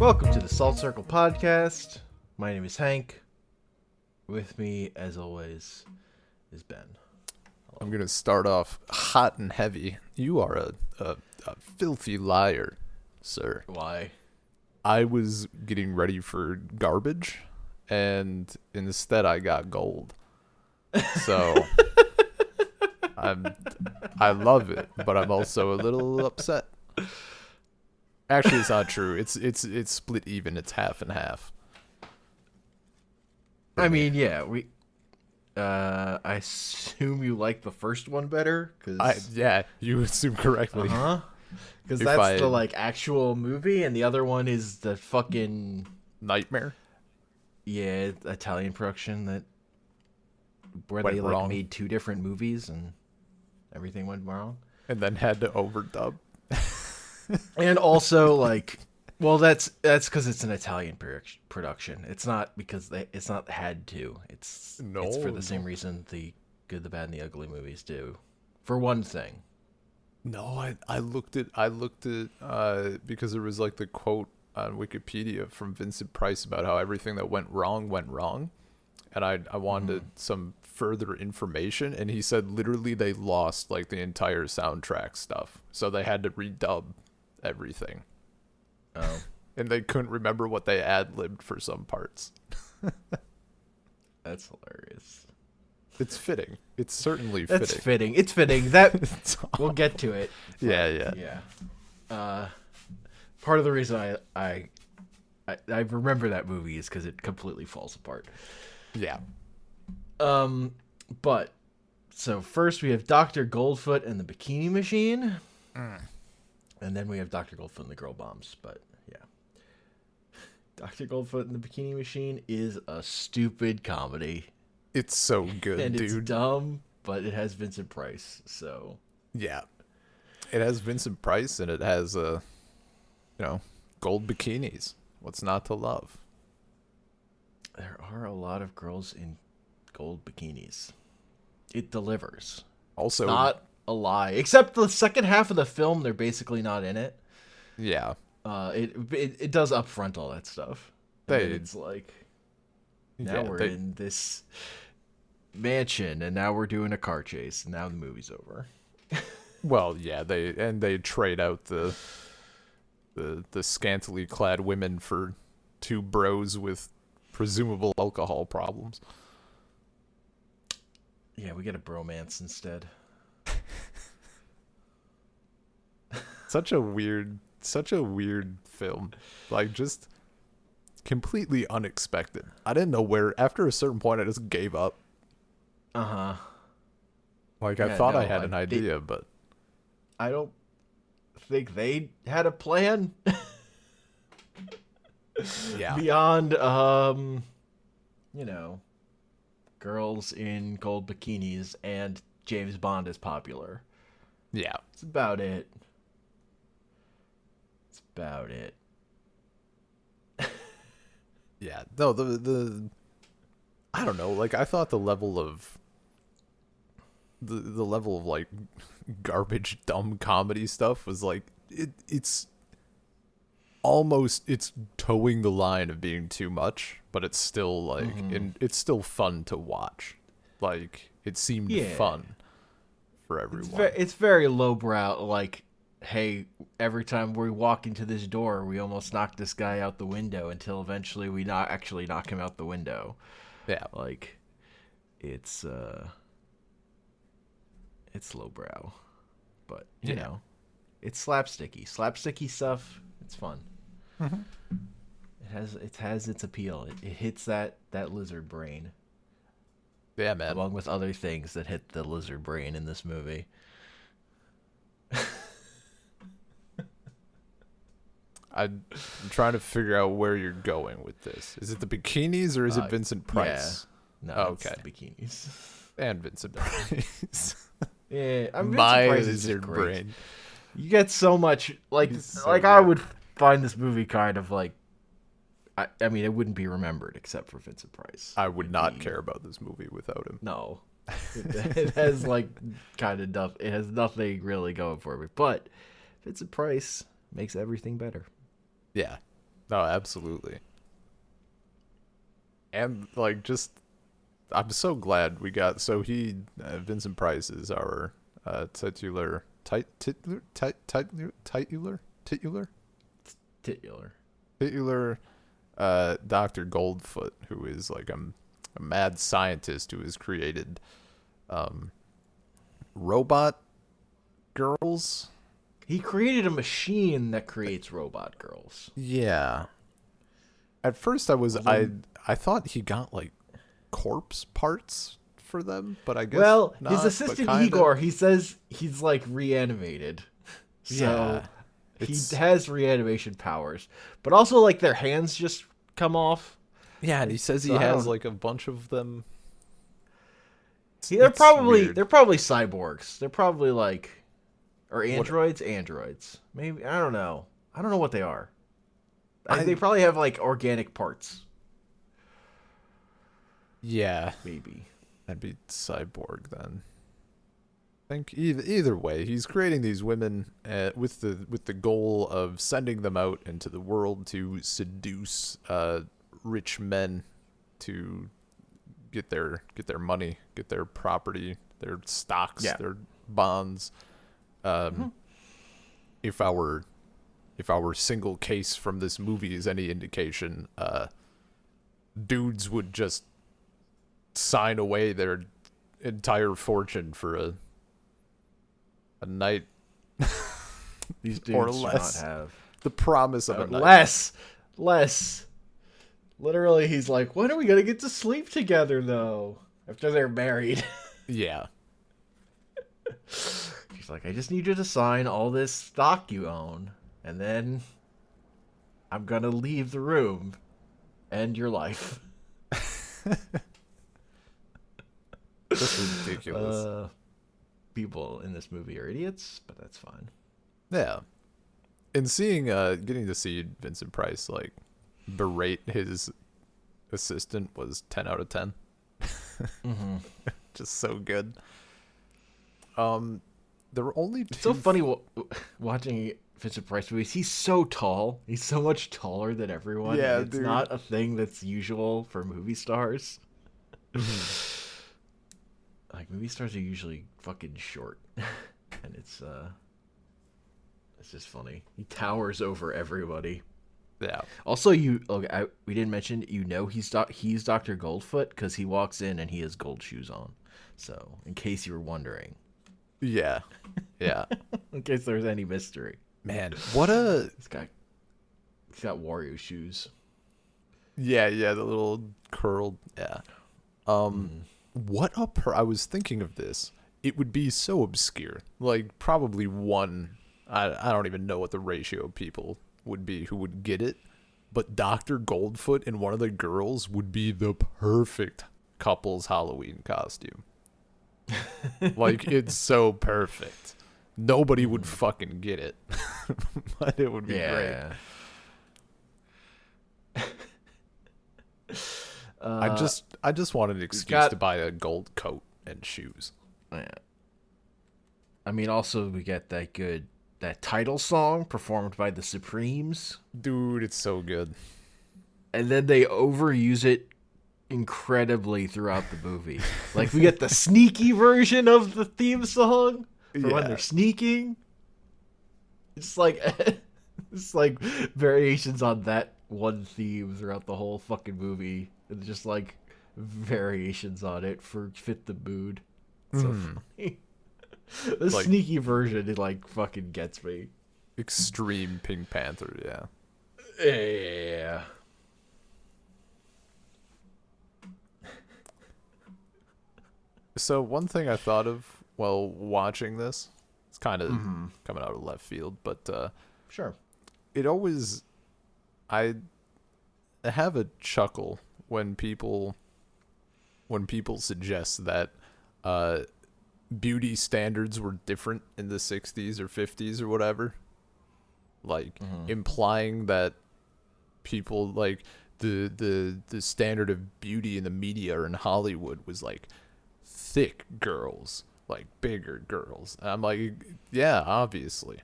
Welcome to the Salt Circle Podcast. My name is Hank. With me, as always, is Ben. I'm going to start off hot and heavy. You are a filthy liar, sir. Why? I was getting ready for garbage, and instead I got gold. So I love it, but I'm also a little upset. Actually, it's not true. It's split even. It's half and half. I mean, yeah, I assume you like the first one better, Yeah, you assume correctly. Because that's the actual movie, and the other one is the fucking nightmare. Yeah, Italian production where went they wrong. Made two different movies and everything went wrong, and then had to overdub. And also, well, that's because it's an Italian production. It's not because it's not had to. It's for the same reason the Good, the Bad, and the Ugly movies do. For one thing. No, I looked at because there was the quote on Wikipedia from Vincent Price about how everything that went wrong, and I wanted some further information, and he said literally they lost the entire soundtrack stuff, so they had to redub everything. Oh. And they couldn't remember what they ad-libbed for some parts. That's hilarious. It's fitting. It's certainly fitting. That's fitting. It's fitting. That we'll get to it. Yeah. Part of the reason I remember that movie is because it completely falls apart. Yeah. But so first we have Dr. Goldfoot and the Bikini Machine. And then we have Dr. Goldfoot and the Girl Bombs, but yeah. Dr. Goldfoot and the Bikini Machine is a stupid comedy. It's so good, and dude. It's dumb, but it has Vincent Price, so. Yeah. It has Vincent Price, and it has, gold bikinis. What's not to love? There are a lot of girls in gold bikinis. It delivers. Also, it's not a lie, except the second half of the film, they're basically not in it. Yeah. It does upfront all that stuff. It's now we're in this mansion, and now we're doing a car chase, and now the movie's over. Well, yeah, they trade out the scantily clad women for two bros with presumable alcohol problems. Yeah, we get a bromance instead. Such a weird film. Just completely unexpected. I didn't know where. After a certain point, I just gave up. I thought I had an idea, but I don't think they had a plan. Yeah. Beyond, girls in gold bikinis and James Bond is popular. Yeah. It's about it. Yeah. No, the I don't know. I thought the level of garbage dumb comedy stuff was it's towing the line of being too much, but it's still and it's still fun to watch. It seemed fun for everyone. It's very lowbrow. Hey, every time we walk into this door, we almost knock this guy out the window until eventually we not actually knock him out the window. Yeah. It's lowbrow, but it's slapsticky stuff. It's fun. Mm-hmm. It has its appeal. It hits that lizard brain. Yeah, man. Along with other things that hit the lizard brain in this movie. I'm trying to figure out where you're going with this. Is it the bikinis or is it Vincent Price? Yeah. No, it's the bikinis. And Vincent Price. Yeah, I mean, my Vincent Price lizard brain. You get so much so I would find this movie kind of I mean, it wouldn't be remembered except for Vincent Price. I would not care about this movie without him. No. It has kind of nothing. It has nothing really going for it, but Vincent Price makes everything better. Yeah. No, absolutely. And like, just I'm so glad we got. So Vincent Price is our titular Titular. titular Dr. Goldfoot, who is like a mad scientist who has created robot girls. He created a machine that creates robot girls. Yeah. At first, I thought he got like corpse parts for them, but I guess Well, his not. But assistant kind of. Igor, he says he's like reanimated. So Yeah. he It's has reanimation powers. But also like their hands just come off. yeah, and he says he So I has don't like a bunch of them. they're It's probably weird. they're probably cyborgs. They're probably like or What androids. Maybe I don't know. I don't know what they are. They I probably have like organic parts. yeah, Maybe. that'd be cyborg then. I think either way, he's creating these women with the goal of sending them out into the world to seduce rich men to get their money, get their property, their stocks, Yeah. their bonds. Um, if our single case from this movie is any indication, dudes would just sign away their entire fortune for a night These or dudes do not less. have The promise of a night. less. Literally, he's like, when are we gonna get to sleep together though? After they're married. Yeah. She's like, I just need you to sign all this stock you own, and then I'm gonna leave the room. End your life. Just ridiculous. People in this movie are idiots, but that's fine. Yeah. And getting to see Vincent Price like berate his assistant was 10 out of 10. Just so good. There were only two. It's so funny watching Vincent Price movies. He's so tall. He's so much taller than everyone. Yeah, and it's dude. not a thing that's usual for movie stars. Like movie stars are usually fucking short, and it's just funny. He towers over everybody. Yeah. Also, we didn't mention he's Dr. Goldfoot because he walks in and he has gold shoes on. So in case you were wondering, Yeah. Yeah. in case there's any mystery, Man, he's got Wario shoes. yeah, the little curled, yeah. I was thinking of this. It would be so obscure. Like probably I don't even know what the ratio of people would be who would get it, but Dr. Goldfoot and one of the girls would be the perfect couple's Halloween costume. Like it's so perfect. Nobody would fucking get it. But it would be great. I just wanted an excuse to buy a gold coat and shoes. Yeah. I mean, also we get that title song performed by the Supremes, Dude, it's so good. and then they overuse it incredibly throughout the movie. Like we get the sneaky version of the theme song for when they're sneaking. It's like variations on that one theme throughout the whole fucking movie, and just like variations on it for fit the mood. It's so funny. The Like- sneaky version, it like fucking gets me. Extreme Pink Panther, yeah. Yeah. So one thing I thought of while watching this, it's kind of coming out of left field, but Sure. it always I have a chuckle when people suggest that beauty standards were different in the 60s or 50s or whatever, like implying that people like the standard of beauty in the media or in Hollywood was like thick girls, like bigger girls. And I'm like, yeah, obviously.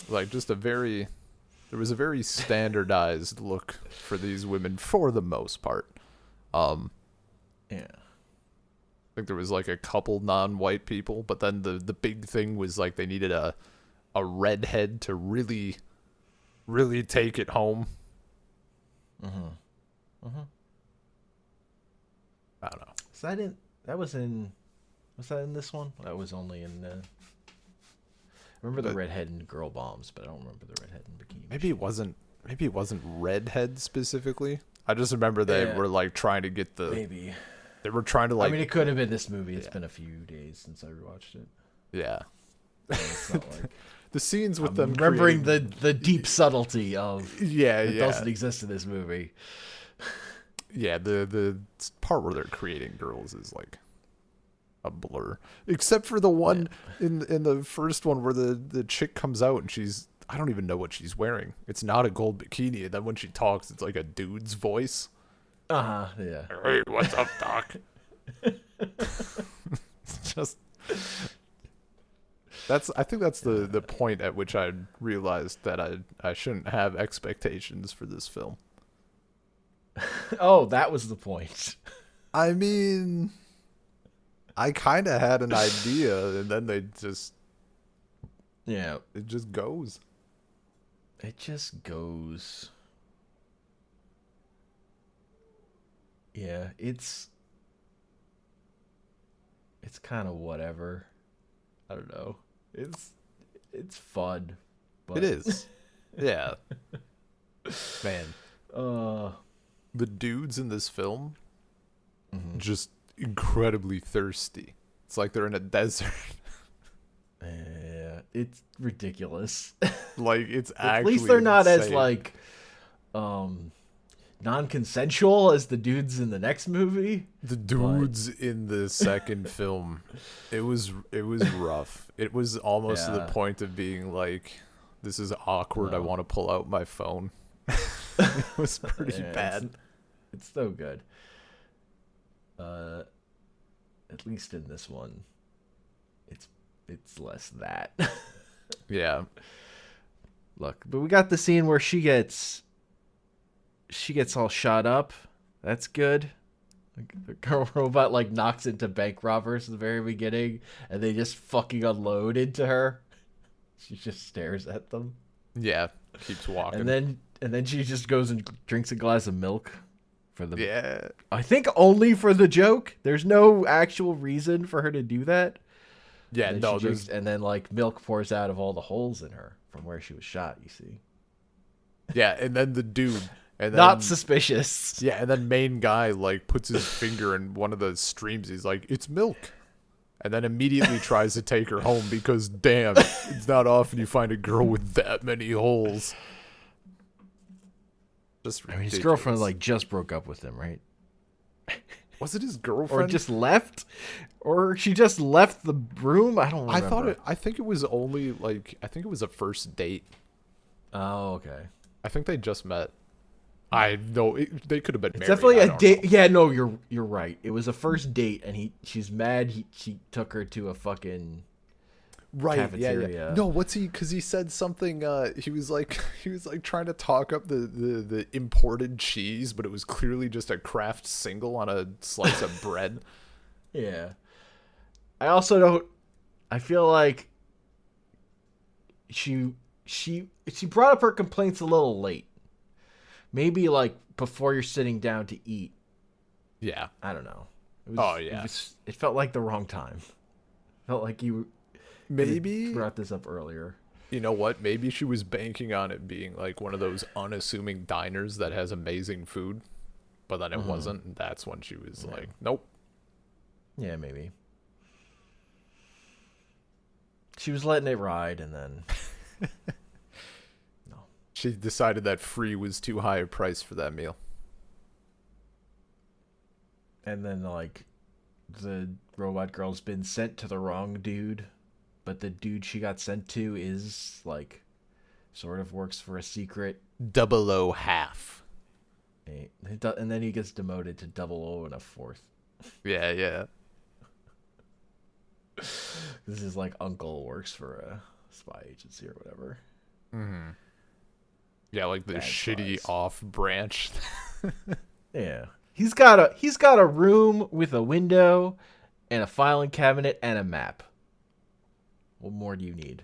Like just a very There was a very standardized look for these women for the most part. Yeah. I think there was like a couple non-white people, but then the big thing was like they needed a redhead to really take it home. I don't know. Was that in this one? That was only in I remember the redhead in Girl Bombs, but I don't remember the redhead in Bikini Machine. Maybe it wasn't redhead specifically. I just remember they were like trying to get the maybe. They were trying to like I mean, it could have been this movie. It's been a few days since I rewatched it. Yeah. It's not like the scenes with them remembering the deep subtlety of that doesn't exist in this movie. Yeah, the part where they're creating girls is like a blur, except for the one in the first one where the chick comes out and I don't even know what she's wearing. It's not a gold bikini, and then when she talks, it's like a dude's voice. Yeah. Hey, what's up, Doc? Just I think that's the point at which I realized that I shouldn't have expectations for this film. Oh, that was the point. I mean, I kind of had an idea, and then it just goes. It just goes. Yeah, it's kind of whatever. I don't know. It's fun. But... It is. Yeah. Man. The dudes in this film just incredibly thirsty. It's like they're in a desert. Yeah, it's ridiculous. Like it's actually at least they're not insane. as like non-consensual as the dudes in the next movie. The dudes in the second film, it was rough. It was almost to the point of being like, this is awkward. I want to pull out my phone. It was pretty bad. It's so good. At least in this one, it's less that. Yeah. Look, but we got the scene where she gets all shot up. That's good. The girl robot like knocks into bank robbers at the very beginning, and they just fucking unload into her. She just stares at them. Yeah, keeps walking. And then she just goes and drinks a glass of milk for the. Yeah. I think only for the joke. There's no actual reason for her to do that. Yeah, and then like milk pours out of all the holes in her from where she was shot. You see. Yeah, and then the dude. And then, not suspicious. Yeah, and then main guy like puts his finger in one of the streams. He's like, "It's milk," and then immediately tries to take her home because, damn, it's not often you find a girl with that many holes. Just ridiculous. I mean, his girlfriend like just broke up with him, right? Was it his girlfriend, or just left, or she just left the room? I don't remember. I think it was only like I think it was a first date. Oh, okay. I think they just met. I know they could have been married. Definitely a date. Yeah, no, you're right. It was a first date, and she's mad. She took her to a fucking cafeteria. Yeah. No, what's he? Because he said something. He was like trying to talk up the imported cheese, but it was clearly just a Kraft single on a slice of bread. Yeah. I also don't. I feel like she brought up her complaints a little late. Maybe like before you're sitting down to eat. Yeah. I don't know. It felt like the wrong time. Felt like you maybe brought this up earlier. You know what? Maybe she was banking on it being like one of those unassuming diners that has amazing food, but then it wasn't. And that's when she was like, nope. Yeah, maybe. She was letting it ride, and then... She decided that free was too high a price for that meal. And then, like, the robot girl's been sent to the wrong dude, but the dude she got sent to is, like, sort of works for a secret. 00 half. And then he gets demoted to 00 1/4. Yeah. This is like uncle works for a spy agency or whatever. Mm-hmm. Yeah, like the bad shitty spies. off branch. Yeah. He's got a room with a window and a filing cabinet and a map. What more do you need?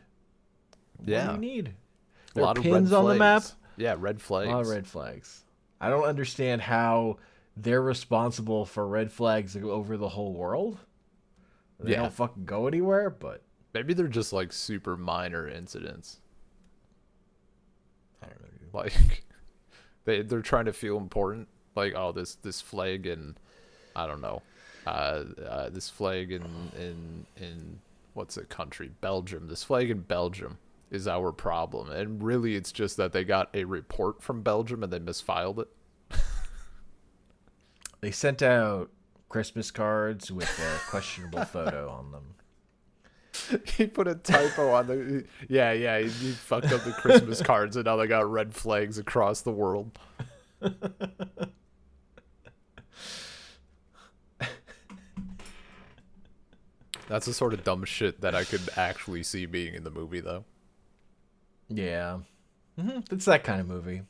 What more do you Yeah. need? A There are lot of red pins on the map. flags. Yeah, red A lot of flags. red flags. I don't understand how they're responsible for red flags over the whole world. They Yeah. don't fucking go anywhere, but Maybe they're just like super minor incidents. I don't know. Like they're trying to feel important. Like, oh, this flag in, I don't know, this flag in what's the country? Belgium. This flag in Belgium is our problem, and really it's just that they got a report from Belgium and they misfiled it. They sent out Christmas cards with a questionable photo on them. He put a typo on the. Yeah. He fucked up the Christmas cards, and now they got red flags across the world. That's the sort of dumb shit that I could actually see being in the movie, though. Yeah. It's that kind of movie.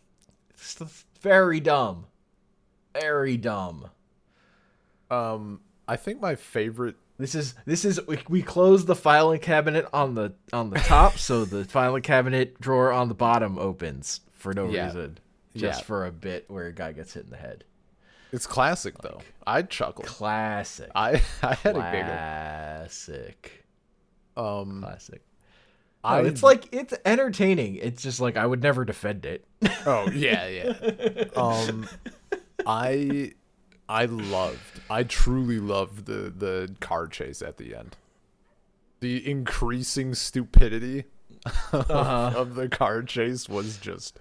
It's very dumb. Very dumb. I think my favorite. This is we close the filing cabinet on the top, so the filing cabinet drawer on the bottom opens for no reason, just for a bit where a guy gets hit in the head. It's classic though. I'd chuckle. Classic. I had a giggle. Classic. Classic. It's like it's entertaining. It's just like I would never defend it. Oh yeah. I truly loved the car chase at the end. The increasing stupidity of the car chase was just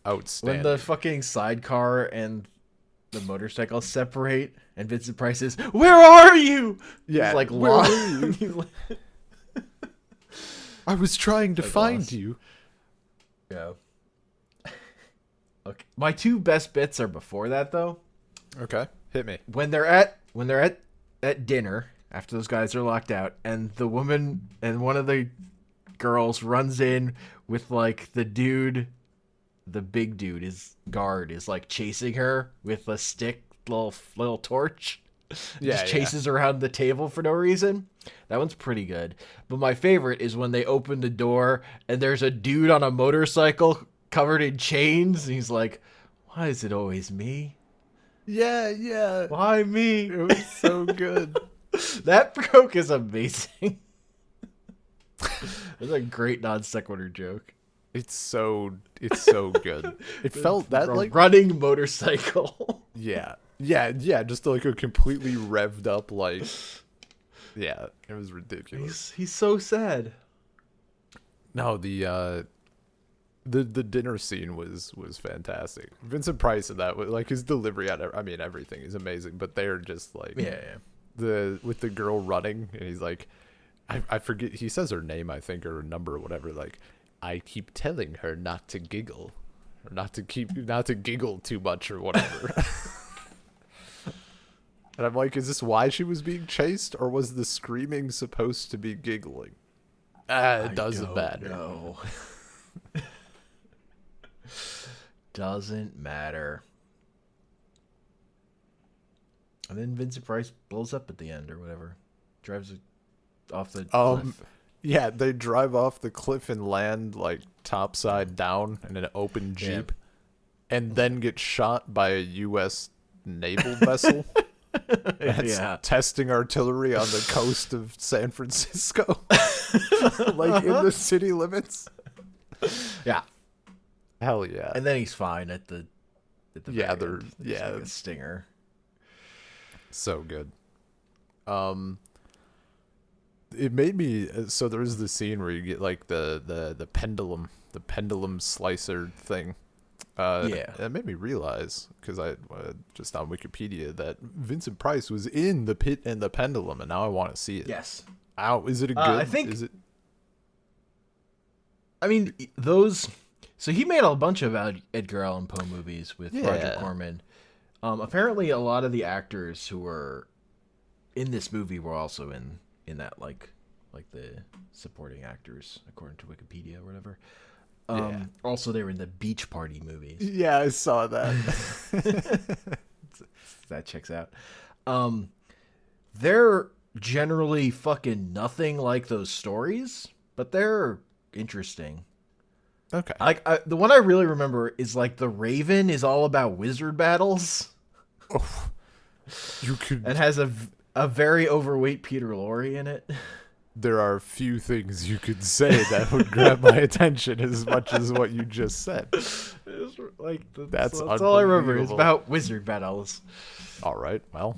outstanding. When the fucking sidecar and the motorcycle separate and Vincent Price is, "Where are you?" Yeah, he's like, "Where are you?" I was trying to find lost. you. Yeah. Okay. My two best bits are before that though. Okay, hit me. When they're at dinner after those guys are locked out, and the woman and one of the girls runs in with like the big dude, his guard is like chasing her with a stick, little torch. Just chases around the table for no reason. That one's pretty good. But my favorite is when they open the door and there's a dude on a motorcycle covered in chains. And he's like, "Why is it always me? Yeah. Why me?" It was so good. That joke is amazing. That's a great non sequitur joke. It's so good. It felt that like running motorcycle. Yeah, just like a completely revved up like. Yeah, it was ridiculous. He's so sad. No, the dinner scene was fantastic. Vincent Price in that, like his delivery on everything is amazing. But they're just like with the girl running, and he's like, I forget, he says her name, I think, or her number or whatever. Like, I keep telling her not to giggle, or not to giggle too much or whatever. And I'm like, is this why she was being chased, or was the screaming supposed to be giggling? It doesn't matter. No. Doesn't matter. And then Vincent Price blows up at the end or whatever. Drives off the cliff. Yeah, they drive off the cliff and land like topside down in an open Jeep, and then get shot by a U.S. naval vessel. That's testing artillery on the coast of San Francisco, like in the city limits. Yeah, hell yeah. And then he's fine at the like a stinger. So good. It made me so there's the scene where you get like the pendulum slicer thing. It made me realize, because I just on Wikipedia, that Vincent Price was in The Pit and the Pendulum, and now I want to see it. Yes. Ow, is it a good? I think. Is it? I mean, those. So he made a bunch of Edgar Allan Poe movies with Roger Corman. Apparently, a lot of the actors who were in this movie were also in that, like the supporting actors, according to Wikipedia or whatever. Also, they were in the Beach Party movies. Yeah, I saw that. That checks out. They're generally fucking nothing like those stories, but they're interesting. Okay. The one I really remember is like The Raven is all about wizard battles. Oh, you could. And has a very overweight Peter Lorre in it. There are few things you could say that would grab my attention as much as what you just said. Like that's all I remember. It's about wizard battles. All right, well,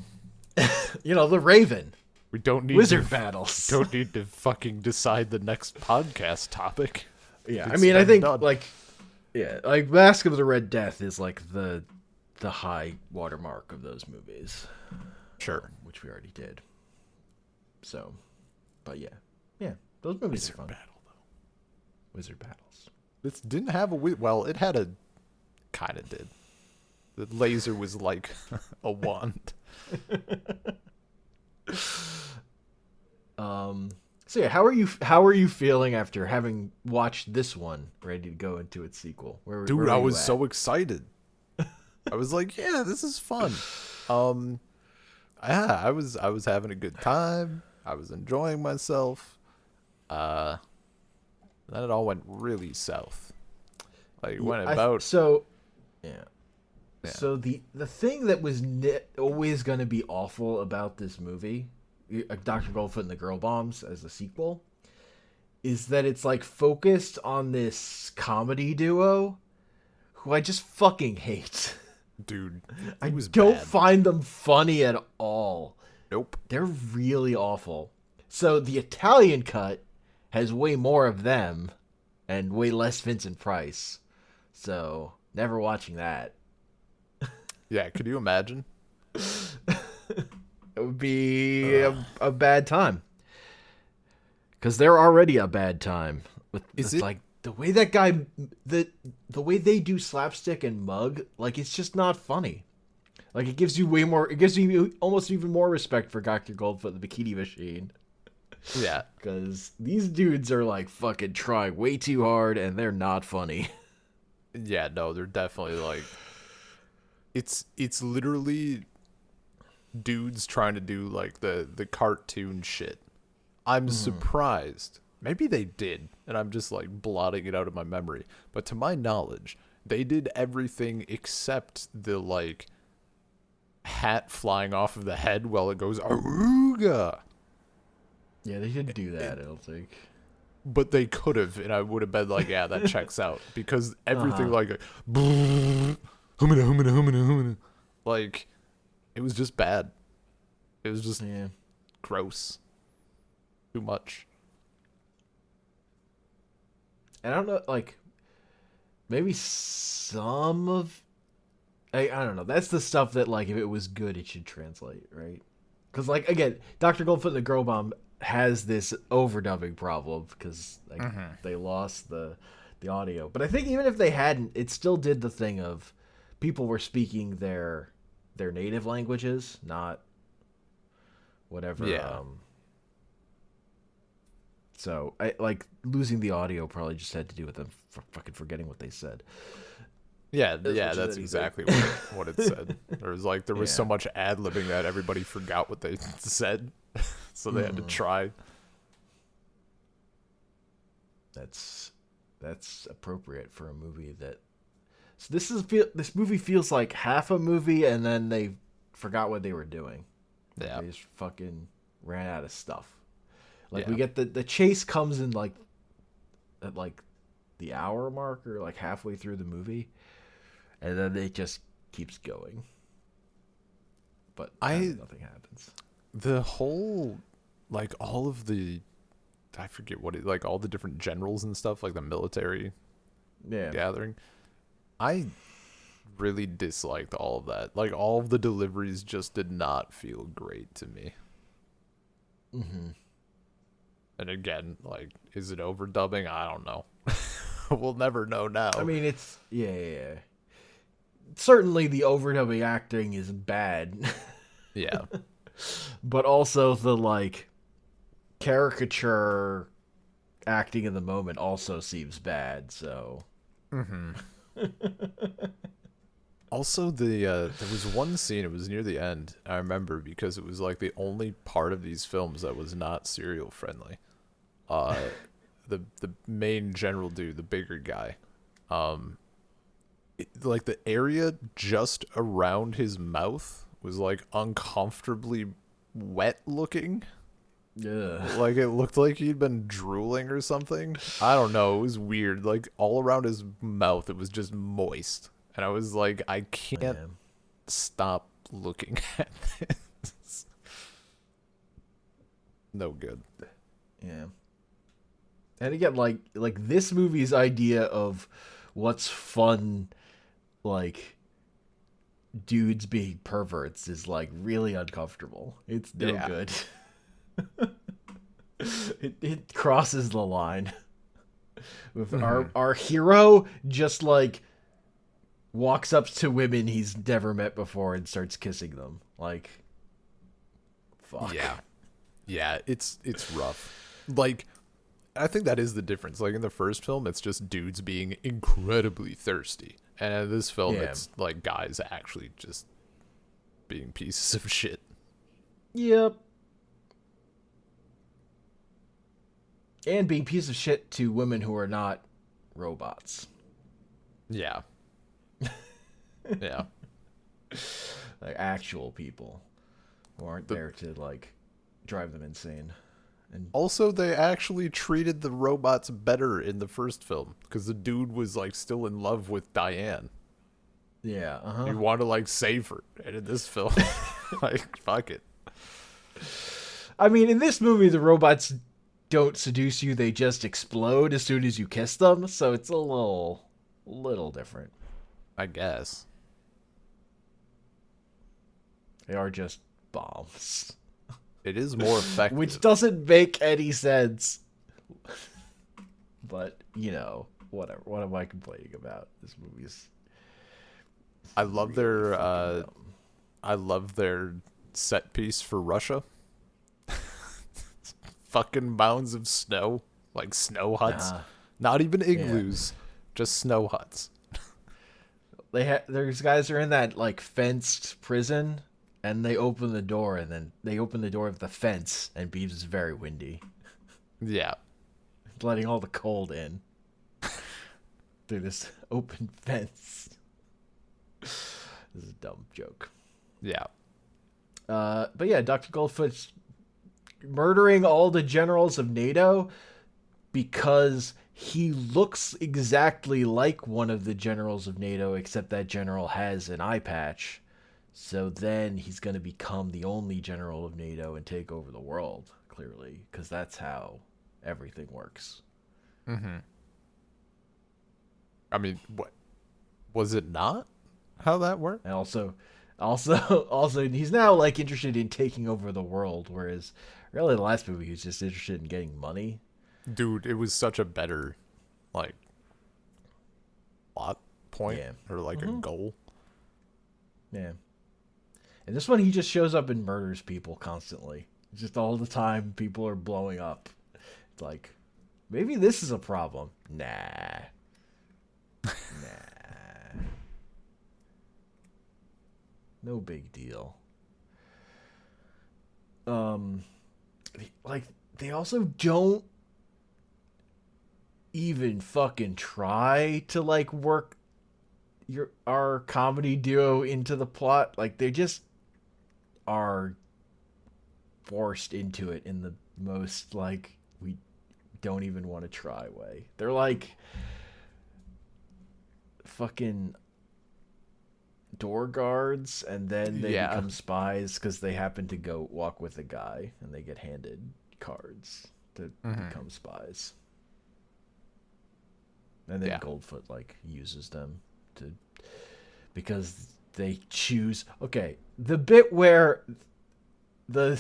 The Raven. We don't need wizard battles. Don't need to fucking decide the next podcast topic. Yeah, I mean, I think done. like Mask of the Red Death is like the high watermark of those movies. Sure, which we already did. So. But yeah, those movies Wizard are fun. Battle, though. Wizard battles. This didn't have it had a, kind of did. The laser was like a wand. So yeah, how are you feeling after having watched this one, ready to go into its sequel? Dude, I was so excited. I was like, yeah, this is fun. Yeah, I was having a good time. I was enjoying myself. Then it all went really south. Like went about. So the thing that was always going to be awful about this movie, Dr. Goldfoot and the Girl Bombs as a sequel, is that it's like focused on this comedy duo who I just fucking hate. Dude, I don't find them funny at all. Nope. They're really awful. So the Italian cut has way more of them and way less Vincent Price. So never watching that. Yeah, could you imagine? It would be a bad time. Because they're already a bad time. Like the way that guy, the way they do slapstick and mug, like it's just not funny. Like it gives you almost even more respect for Dr. Goldfoot, the Bikini Machine. Yeah. Because these dudes are like fucking trying way too hard and they're not funny. Yeah, no, they're definitely like, it's literally dudes trying to do like the cartoon shit. I'm surprised. Maybe they did, and I'm just like blotting it out of my memory. But to my knowledge, they did everything except the like hat flying off of the head while it goes Aruga. Yeah, they didn't do that, I don't think. But they could have, and I would have been like, yeah, that checks out. Because everything like like it was just bad. It was just gross. Too much. And I don't know, like maybe some of I don't know. That's the stuff that like if it was good it should translate, right? Because like again, Dr. Goldfoot and the Girl Bomb has this overdubbing problem because like they lost the audio. But I think even if they hadn't, it still did the thing of people were speaking their native languages, not whatever. Yeah. So I like losing the audio probably just had to do with them fucking forgetting what they said. Yeah, that's exactly what it said. There was so much ad-libbing that everybody forgot what they said, so they had to try. That's appropriate for a movie that. So this movie feels like half a movie, and then they forgot what they were doing. Yeah, they just fucking ran out of stuff. Like we get the chase comes in like at like the hour mark or like halfway through the movie, and then it just keeps going. But nothing happens. The whole like all of the I forget what it like all the different generals and stuff like the military gathering. I really disliked all of that. Like all of the deliveries just did not feel great to me. Mm-hmm. And again, like, is it overdubbing? I don't know. We'll never know now. I mean, it's certainly the overdubbing acting is bad. Yeah. But also the like caricature acting in the moment also seems bad. So. Mm-hmm. Also, there was one scene. It was near the end. I remember because it was like the only part of these films that was not serial friendly. The main general dude, the bigger guy, like the area just around his mouth was like uncomfortably wet looking. Yeah. Like it looked like he'd been drooling or something. I don't know. It was weird. Like all around his mouth, it was just moist. And I was like, I can't stop looking at this. No good. Yeah. And again, like this movie's idea of what's fun, like dudes being perverts, is like really uncomfortable. It's no good. It crosses the line. With our hero just like walks up to women he's never met before and starts kissing them. Like, fuck. Yeah, it's rough. Like, I think that is the difference. Like in the first film, it's just dudes being incredibly thirsty, and in this film, it's like guys actually just being pieces of shit. Yep. And being pieces of shit to women who are not robots. Yeah. Yeah. Like actual people who aren't there to like drive them insane. And also, they actually treated the robots better in the first film because the dude was like still in love with Diane. Yeah, He wanted to like save her, and in this film, like fuck it. I mean, in this movie, the robots don't seduce you; they just explode as soon as you kiss them. So it's a little different. I guess they are just bombs. It is more effective. Which doesn't make any sense. But, you know, whatever. What am I complaining about? This movie's I love their set piece for Russia. Fucking mounds of snow, like snow huts. Not even igloos, just snow huts. There's guys are in that like fenced prison. And they open the door, and then they open the door of the fence, and Beebs is very windy. Yeah. Letting all the cold in. Through this open fence. This is a dumb joke. Yeah. But yeah, Dr. Goldfoot's murdering all the generals of NATO because he looks exactly like one of the generals of NATO, except that general has an eye patch. So then he's going to become the only general of NATO and take over the world, clearly, because that's how everything works. Mm-hmm. I mean, what was it not how that worked? And also, he's now like interested in taking over the world, whereas really the last movie he was just interested in getting money. Dude, it was such a better like plot point or like a goal. Yeah. And this one, he just shows up and murders people constantly. Just all the time, people are blowing up. It's like, maybe this is a problem. Nah. No big deal. Like, they also don't even fucking try to, like, work our comedy duo into the plot. Like, they just are forced into it in the most like we don't even want to try way. They're like fucking door guards, and then they become spies because they happen to go walk with a guy and they get handed cards to become spies. And then Goldfoot like uses them to because they choose. Okay, the bit where the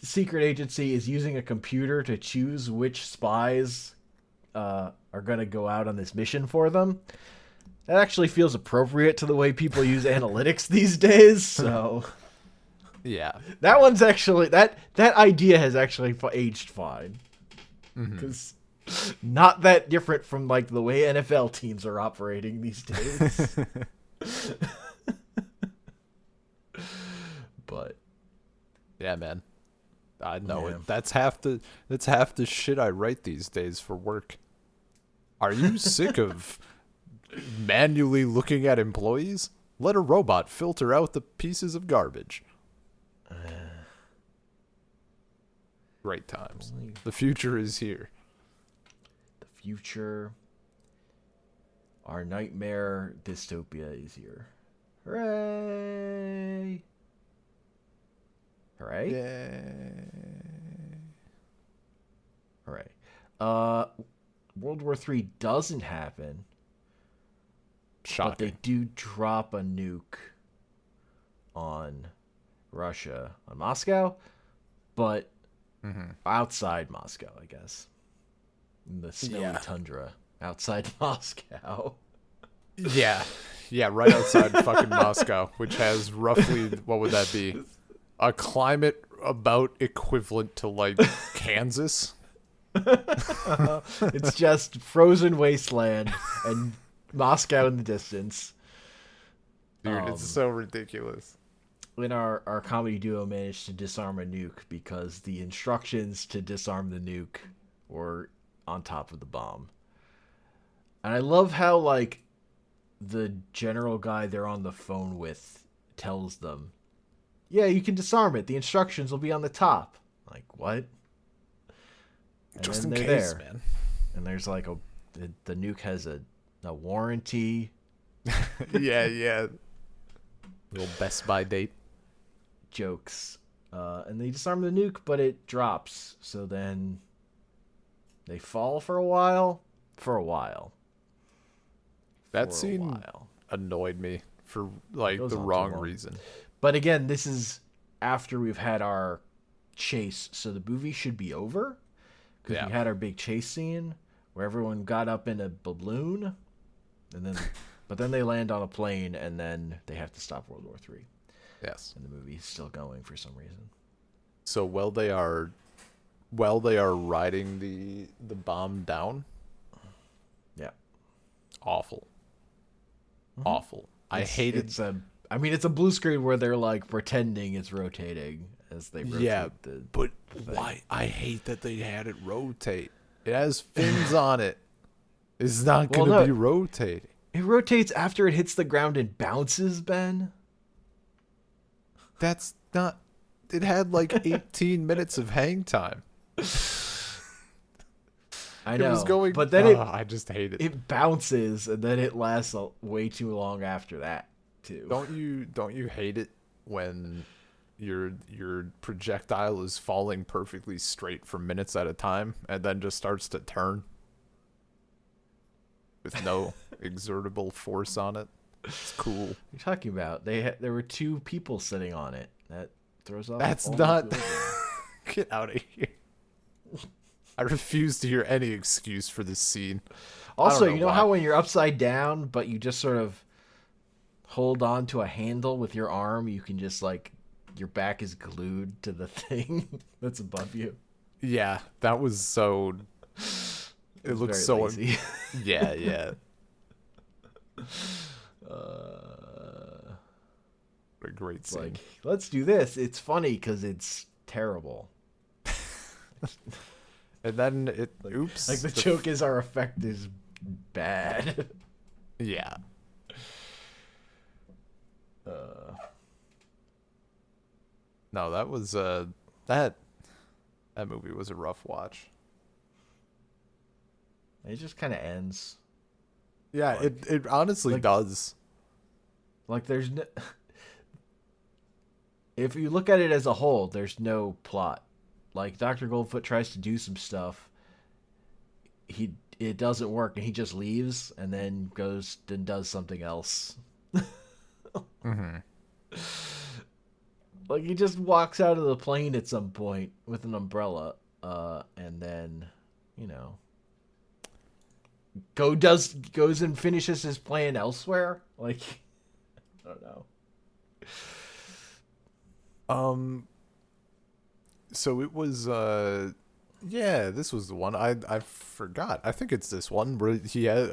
secret agency is using a computer to choose which spies are going to go out on this mission for them. That actually feels appropriate to the way people use analytics these days. So, yeah, that one's actually that idea has actually aged fine because Not that different from like the way NFL teams are operating these days. But yeah, man. I know yeah. it. That's half the shit I write these days for work. Are you sick of manually looking at employees? Let a robot filter out the pieces of garbage. Great times. The future is here. The future. Our nightmare dystopia is here. Hooray! Hooray? Yay. Hooray. World War III doesn't happen. Shocking. But they do drop a nuke on Russia, on Moscow, but outside Moscow, I guess. In the snowy tundra outside Moscow. Yeah. Yeah, right outside fucking Moscow, which has roughly, what would that be? A climate about equivalent to, like, Kansas. It's just frozen wasteland and Moscow in the distance. Dude, it's so ridiculous. When our comedy duo managed to disarm a nuke because the instructions to disarm the nuke were on top of the bomb. And I love how, like, the general guy they're on the phone with tells them, yeah, you can disarm it. The instructions will be on the top. Like, what? And just in they're case, there. man. And there's like the nuke has a warranty. Yeah. Little Best Buy date. Jokes. And they disarm the nuke, but it drops. So then they fall for a while. That scene annoyed me for, like, the wrong reason. But again, this is after we've had our chase, so the movie should be over. Because we had our big chase scene where everyone got up in a balloon, and then, but then they land on a plane, and then they have to stop World War III. Yes. And the movie's still going for some reason. So while they are riding the bomb down. Yeah. Awful. Awful. It's a blue screen where they're like pretending it's rotating as they rotate but why? I hate that they had it rotate. It has fins on it. It's not going to be rotating. It rotates after it hits the ground and bounces, Ben. That's not... It had like 18 minutes of hang time. I know, it was going, but then I just hate it. It bounces, and then it lasts way too long after that, too. Don't you hate it when your projectile is falling perfectly straight for minutes at a time, and then just starts to turn with no exertable force on it? It's cool. What are you talking about? There were two people sitting on it. That throws off. That's not. Get out of here. I refuse to hear any excuse for this scene. Also, you know how when you're upside down, but you just sort of hold on to a handle with your arm, you can just, like, your back is glued to the thing that's above you? Yeah, that was so... It looks so... lazy. Yeah. What a great scene. Like, let's do this. It's funny because it's terrible. And then oops. Like, the joke is our effect is bad. Yeah. No, that was that movie was a rough watch. It just kind of ends. Yeah, like, it honestly does. Like, there's no... If you look at it as a whole, there's no plot. Like, Dr. Goldfoot tries to do some stuff. It doesn't work, and he just leaves, and then goes and does something else. Like, he just walks out of the plane at some point with an umbrella, and then, you know, goes and finishes his plan elsewhere. Like, I don't know. So it was Yeah, this was the one. I forgot. I think it's this one where he had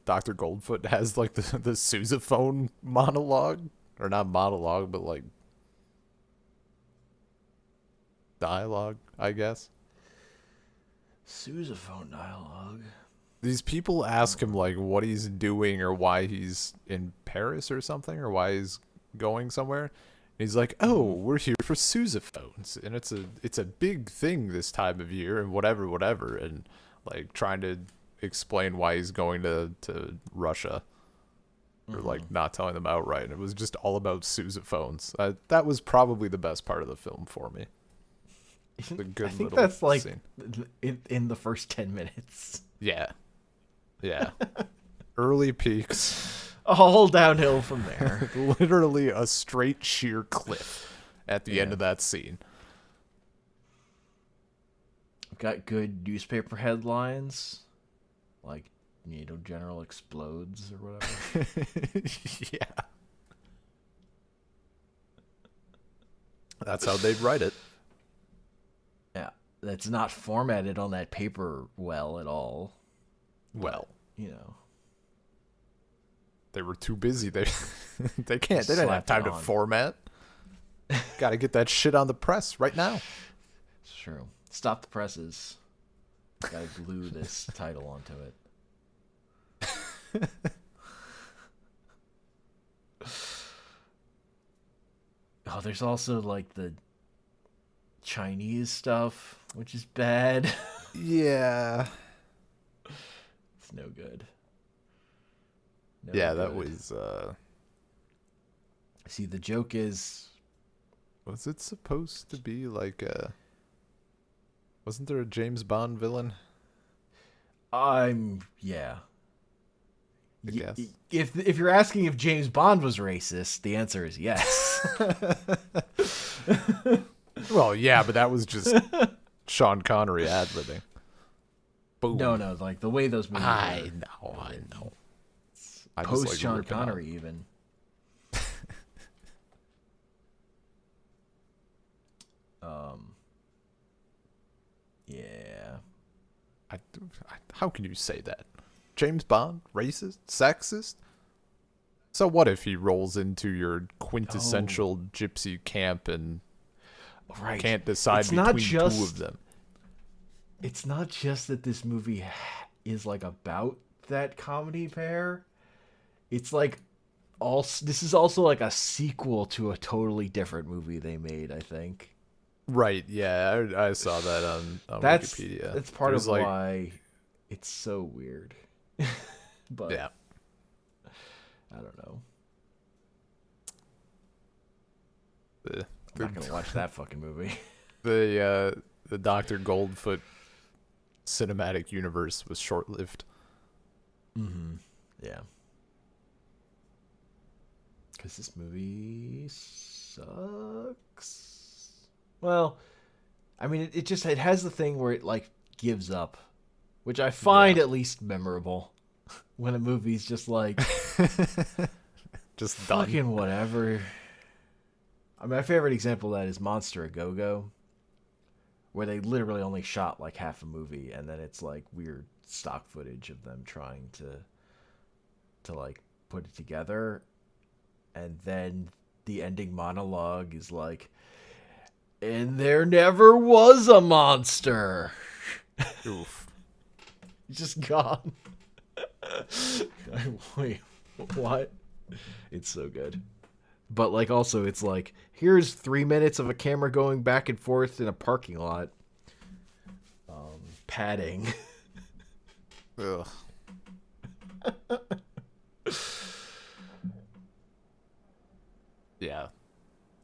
Dr. Goldfoot has like the sousaphone monologue, or not monologue, but like dialogue, I guess. Sousaphone dialogue. These people ask him like what he's doing or why he's in Paris or something, or why he's going somewhere. He's like, "Oh, we're here for sousaphones, and it's a big thing this time of year, and whatever," and like trying to explain why he's going to Russia, or like not telling them outright. And it was just all about sousaphones. That was probably the best part of the film for me. The good I think little that's like scene. in the first 10 minutes. Yeah. Early peaks. All downhill from there. Literally a straight sheer cliff at the end of that scene. Got good newspaper headlines, like NATO general explodes or whatever. Yeah. That's how they'd write it. Yeah, that's not formatted on that paper well at all. Well, you know, they were too busy. They didn't have time to format. Got to get that shit on the press right now. It's true. Stop the presses. Gotta glue this title onto it. Oh, there's also like the Chinese stuff, which is bad. Yeah. It's no good. That was See, the joke is, was it supposed to be like wasn't there a James Bond villain? Yeah. I guess. If you're asking if James Bond was racist, the answer is yes. Well, yeah, but that was just Sean Connery ad-libbing. Boom. No, like the way those movies I know. I post just like Sean Connery even. Yeah. How can you say that? James Bond? Racist? Sexist? So what if he rolls into your quintessential gypsy camp and can't decide between two of them? It's not just that this movie is like about that comedy pair. It's like this is also like a sequel to a totally different movie they made, I think. Right, yeah, I saw that on Wikipedia. That's part of why it's so weird. But yeah. I don't know. I'm not gonna watch that fucking movie. The Dr. Goldfoot cinematic universe was short-lived. Yeah. Because this movie sucks. Well, I mean, it has the thing where it like gives up, which I find at least memorable. When a movie's just like, just fucking done. Whatever. I mean, my favorite example of that is Monster a Go-Go, where they literally only shot like half a movie, and then it's like weird stock footage of them trying to like put it together, and then the ending monologue is like, and there never was a monster. Oof. He's just gone. Wait, what? It's so good. But like also it's like, here's 3 minutes of a camera going back and forth in a parking lot. Padding. Ugh. Yeah.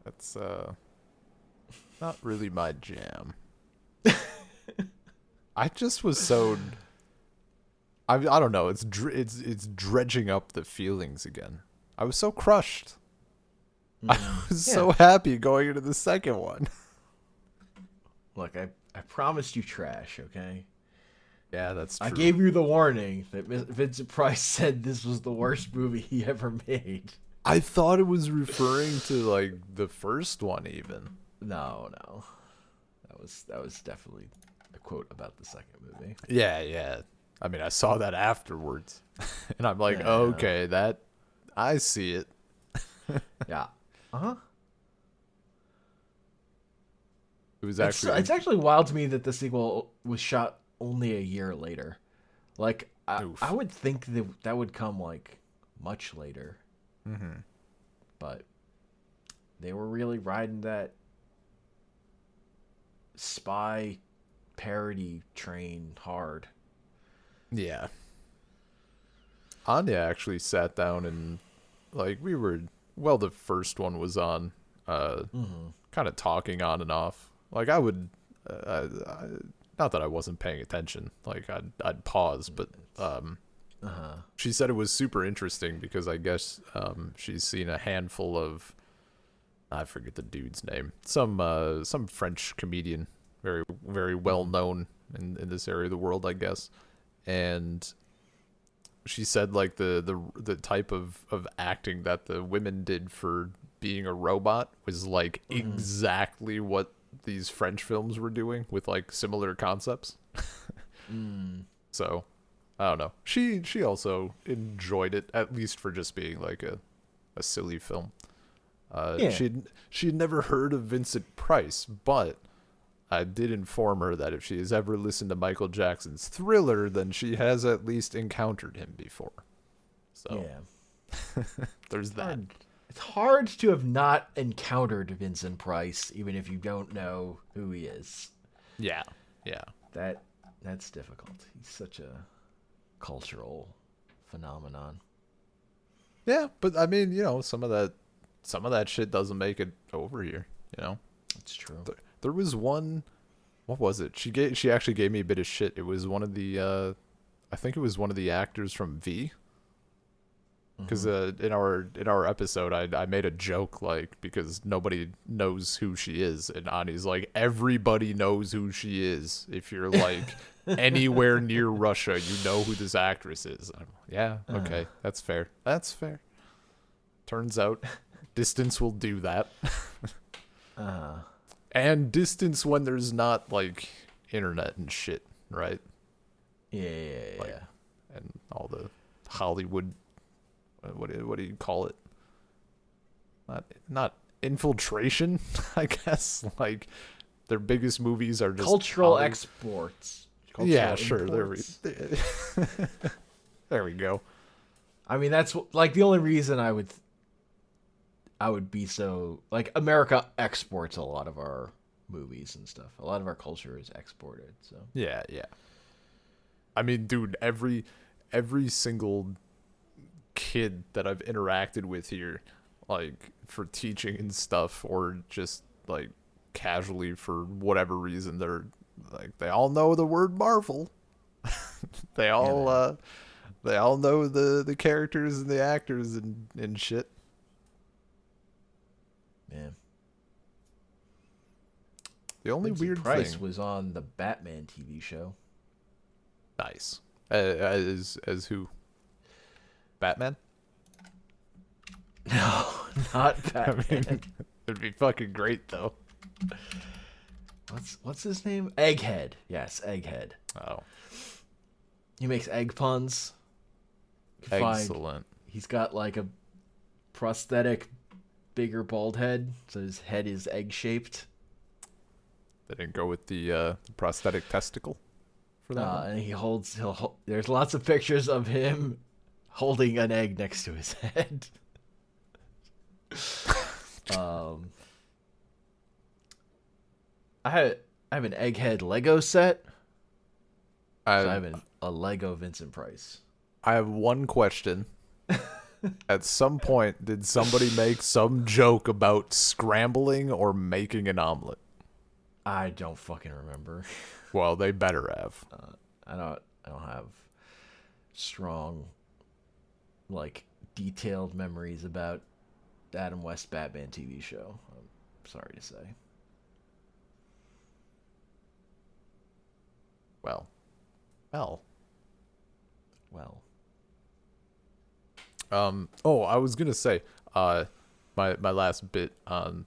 That's not really my jam. I just was so I don't know, it's dredging up the feelings again. I was so crushed. I was so happy going into the second one. Look, I promised you trash, okay? Yeah, that's true. I gave you the warning that Vincent Price said this was the worst movie he ever made. I thought it was referring to like the first one even. No. That was definitely a quote about the second movie. Yeah, yeah. I mean, I saw that afterwards, and I'm like, Yeah, okay, that I see it. yeah. Uh-huh. It was It's actually wild to me that the sequel was shot only a year later. Like I oof. would think that would come like much later, Mm-hmm. but they were really riding that spy parody train hard. Yeah. Anya actually sat down and like we were the first one was on, Mm-hmm. kind of talking on and off. Like I would, not that I wasn't paying attention. Like I'd pause, but Uh-huh. she said it was super interesting because I guess she's seen a handful of, I forget the dude's name, some French comedian, very very well known in this area of the world, I guess, and she said like the type of acting that the women did for being a robot was like exactly what these French films were doing with like similar concepts. Mm. So I don't know. She also enjoyed it, at least for just being like a silly film. Yeah. She'd never heard of Vincent Price, but I did inform her that if she has ever listened to Michael Jackson's Thriller, then she has at least encountered him before. So Yeah. there's that. It's hard to have not encountered Vincent Price, even if you don't know who he is. Yeah, yeah. That's difficult. He's such a cultural phenomenon. Yeah, but I mean, some of that shit doesn't make it over here, That's true. There was one, what was it? She actually gave me a bit of shit. It was one of the I think it was one of the actors from V. Because in our episode, I made a joke like because nobody knows who she is, and Ani's like everybody knows who she is. If you're like anywhere near Russia, you know who this actress is. Yeah, okay, that's fair. That's fair. Turns out, distance will do that. And distance when there's not like internet and shit, right? Yeah. And all the Hollywood. What do you call it? Not infiltration, I guess. Like their biggest movies are just Cultural exports. Yeah, sure. Imports. There we go. I mean, that's like the only reason I would be so like America exports a lot of our movies and stuff. A lot of our culture is exported. So Yeah. I mean, dude, every single kid that I've interacted with here, like for teaching and stuff, or just like casually for whatever reason, they're like they all know the word Marvel. they all know the characters and the actors and shit. yeah. The only Vincent weird Price thing was on the Batman TV show. nice as who? Batman? No, not Batman. I mean, it'd be fucking great though. What's his name? Egghead. Yes, Egghead. Oh, He makes egg puns. You can find- excellent. he's got like a prosthetic, bigger bald head, so his head is egg shaped. They didn't go with the prosthetic testicle for that one? And there's lots of pictures of him holding an egg next to his head. I have an Egghead Lego set. So I have a Lego Vincent Price. I have one question. At some point, did somebody make some joke about scrambling or making an omelet? I don't fucking remember. Well, they better have. I don't have strong, like, detailed memories about Adam West Batman TV show. I'm sorry to say. Well. Oh, I was gonna say, my last bit on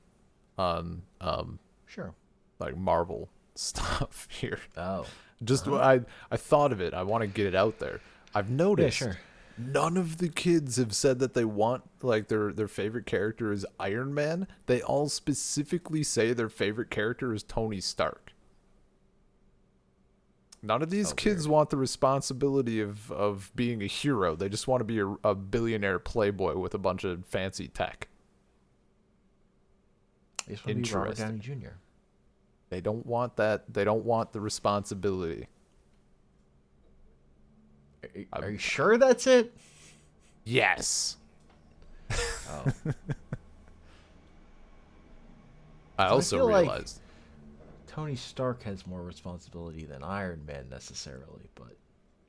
Sure. like Marvel stuff here. Oh. Just I thought of it. I want to get it out there. I've noticed Yeah, sure. none of the kids have said that they want like their favorite character is Iron Man. They all specifically say their favorite character is Tony Stark. None of these kids want the responsibility of being a hero. They just want to be a billionaire playboy with a bunch of fancy tech. They just want to be Robert Downey Jr. They don't want that. They don't want the responsibility. Are you sure that's it? Yes. Oh. I also realized Tony Stark has more responsibility than Iron Man necessarily, but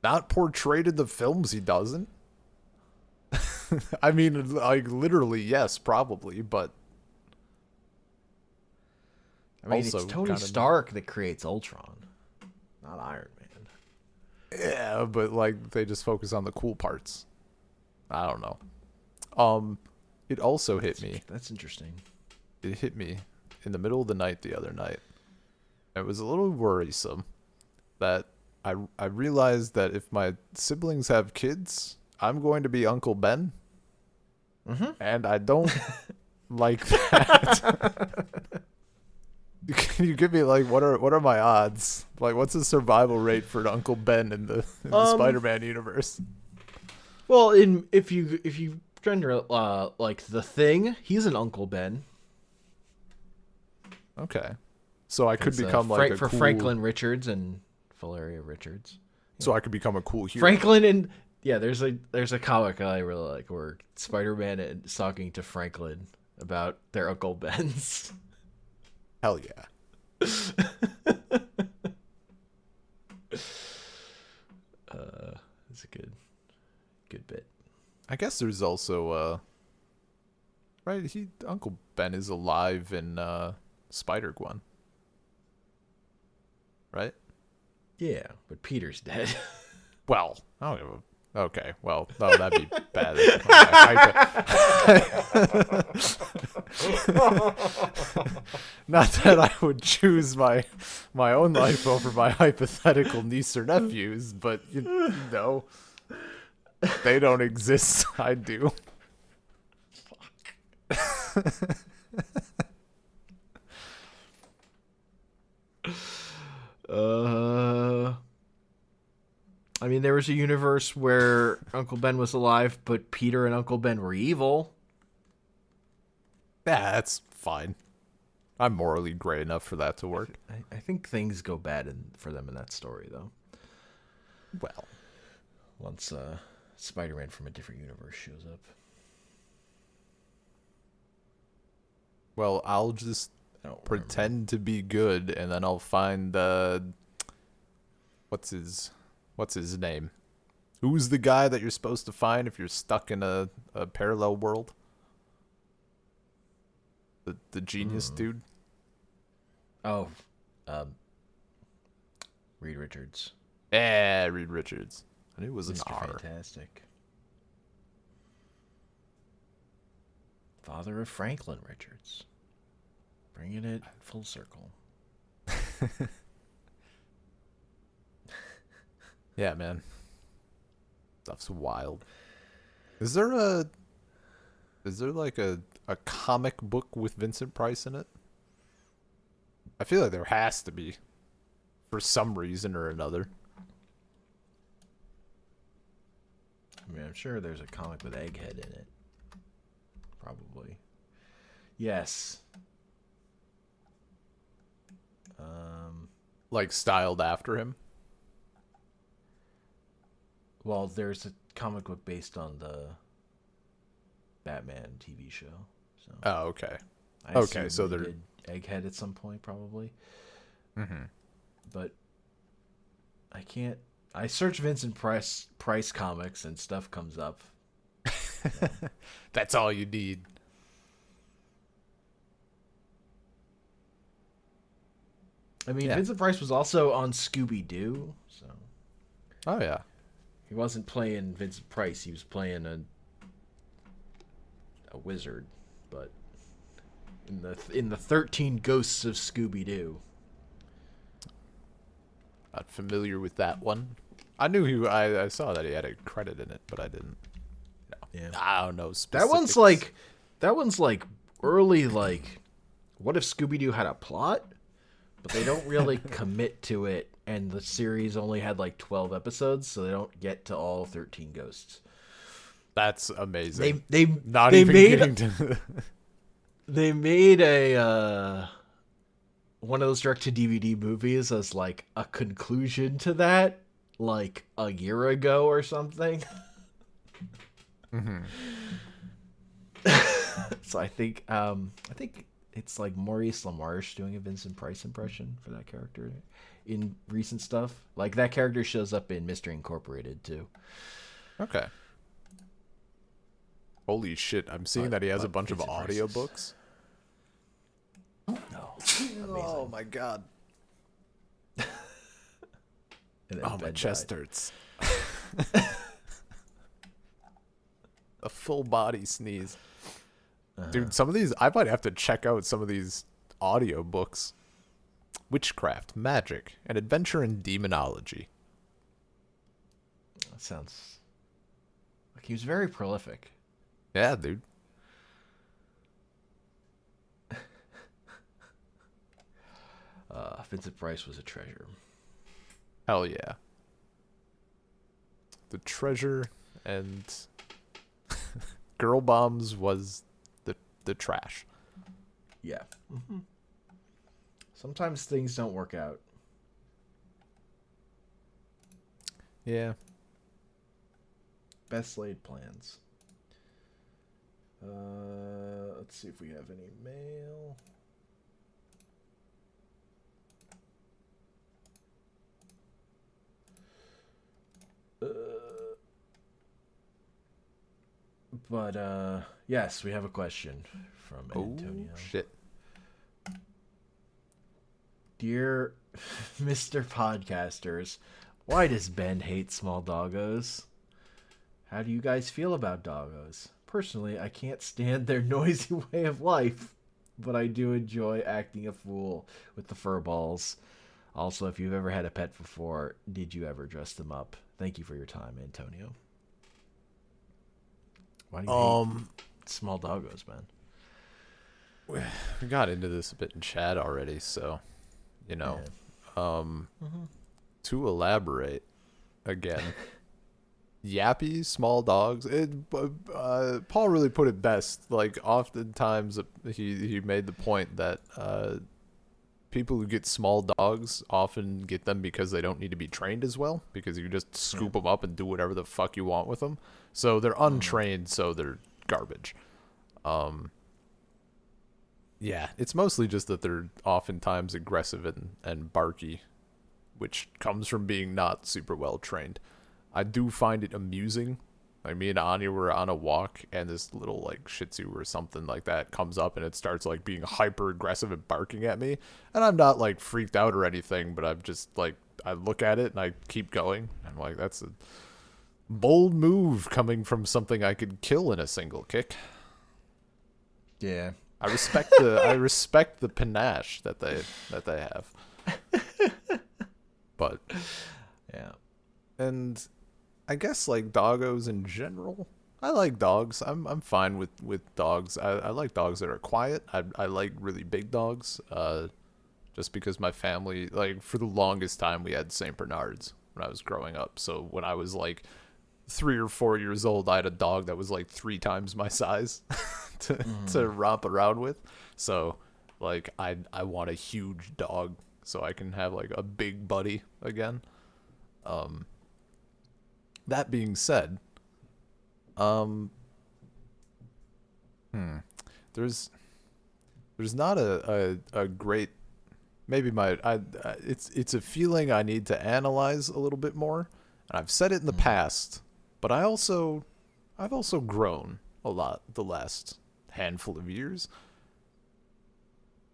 not portrayed in the films. He doesn't. I mean, like literally, yes, probably, but I mean, it's Tony Stark that creates Ultron, not Iron Man. Yeah, but like they just focus on the cool parts. I don't know. It also hit me. That's interesting. It hit me in the middle of the night the other night. It was a little worrisome that I realized that if my siblings have kids, I'm going to be Uncle Ben. Mm-hmm. And I don't like that. Can you give me like what are my odds? Like what's the survival rate for an Uncle Ben in the Spider-Man universe? Well, if you gender like the Thing, he's an Uncle Ben. Okay. So I could become like a for cool... Franklin Richards and Valeria Richards. So I could become a cool hero. Franklin and there's a comic I really like where Spider-Man is talking to Franklin about their Uncle Bens. Hell yeah. It's a good bit. I guess there's also right, Uncle Ben is alive in Spider-Gwen. Right? Yeah, but Peter's dead. Well, I don't give a... Okay, well, no, that'd be bad. Not that I would choose my own life over my hypothetical niece or nephews, but you know, they don't exist. I do. I mean, there was a universe where Uncle Ben was alive, but Peter and Uncle Ben were evil. Yeah, that's fine. I'm morally gray enough for that to work. I think things go bad for them in that story, though. Well, once Spider-Man from a different universe shows up. Well, I'll just pretend to be good, and then I'll find what's his name? Who's the guy that you're supposed to find if you're stuck in a parallel world? The genius dude? Oh, Reed Richards. Yeah, Reed Richards. I knew it was an Mr. R. Fantastic. Father of Franklin Richards. Bringing it full circle. Yeah, man. Stuff's wild. Is there like a comic book with Vincent Price in it? I feel like there has to be, for some reason or another. I mean, I'm sure there's a comic with Egghead in it. Probably. Yes. Like styled after him? Well, there's a comic book based on the Batman TV show. So. Oh, okay. Okay, so they did Egghead at some point, probably. Mm-hmm. But I can't. I search Vincent Price comics and stuff comes up. That's all you need. I mean, yeah. Vincent Price was also on Scooby-Doo, so. Oh yeah. He wasn't playing Vincent Price. He was playing a wizard, but in the 13 Ghosts of Scooby-Doo. Not familiar with that one. I knew I saw that he had a credit in it, but I didn't. No. Yeah. I don't know specifics. That one's like early, like, what if Scooby-Doo had a plot? But they don't really commit to it, and the series only had like 12 episodes, so they don't get to all 13 ghosts. That's amazing. They made a one of those direct-to-DVD movies as like a conclusion to that, like a year ago or something. Mm-hmm. So I think it's like Maurice LaMarche doing a Vincent Price impression for that character in recent stuff. Like that character shows up in Mystery Incorporated too. Okay. Holy shit! I'm seeing that he has a bunch of audiobooks. No. Oh my god. Oh, my chest hurts. A full body sneeze. Dude, some of these, I might have to check out some of these audiobooks. Witchcraft, magic, and adventure in demonology. That sounds like he was very prolific. Yeah, dude. Vincent Price was a treasure. Hell yeah. The treasure and Girl Bombs was the trash. Yeah. Mm-hmm. Sometimes things don't work out. Yeah. Best laid plans. Let's see if we have any mail. But yes, we have a question from Antonio. Oh, shit. Dear Mr. Podcasters, why does Ben hate small doggos? How do you guys feel about doggos? Personally, I can't stand their noisy way of life, but I do enjoy acting a fool with the fur balls. Also, if you've ever had a pet before, did you ever dress them up? Thank you for your time, Antonio. Why do you hate small doggos, man? We got into this a bit in chat already, so, you know. Yeah. To elaborate, again, yappy, small dogs. Paul really put it best. Like, oftentimes he made the point that people who get small dogs often get them because they don't need to be trained as well, because you just scoop them up and do whatever the fuck you want with them. So they're untrained, so they're garbage. Yeah, it's mostly just that they're oftentimes aggressive and barky, which comes from being not super well trained. I do find it amusing. Like, me and Anya were on a walk, and this little, like, Shih Tzu or something like that comes up, and it starts, like, being hyper aggressive and barking at me. And I'm not, like, freaked out or anything, but I'm just, like, I look at it and I keep going. I'm like, that's a bold move coming from something I could kill in a single kick. Yeah. I respect the panache that they have. But yeah. And I guess, like, doggos in general, I like dogs. I'm fine with dogs. I like dogs that are quiet. I like really big dogs. Just because my family, like, for the longest time we had Saint Bernards when I was growing up. So when I was like 3 or 4 years old, I had a dog that was like 3 times my size to romp around with. So, like, I want a huge dog so I can have, like, a big buddy again. That being said, there's not a great, maybe it's a feeling I need to analyze a little bit more. And I've said it in the past, but I've also grown a lot the last handful of years.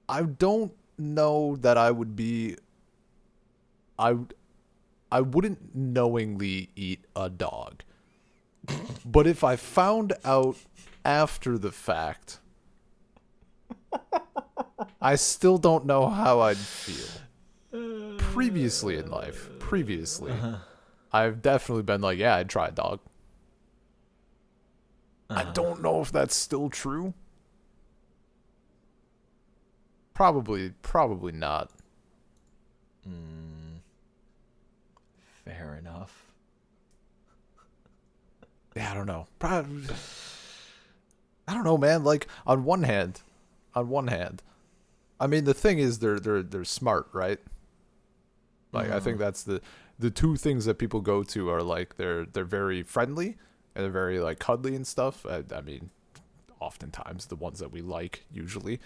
I don't know that I wouldn't knowingly eat a dog. But if I found out after the fact, I still don't know how I'd feel. previously in life, I've definitely been like, yeah, I'd try a dog. I don't know if that's still true. Probably not. Fair enough. Yeah, I don't know. Probably, I don't know, man. Like on one hand, I mean the thing is they're smart, right? Like I think that's the two things that people go to are like they're very friendly and they're very like cuddly and stuff. I mean, oftentimes the ones that we like usually,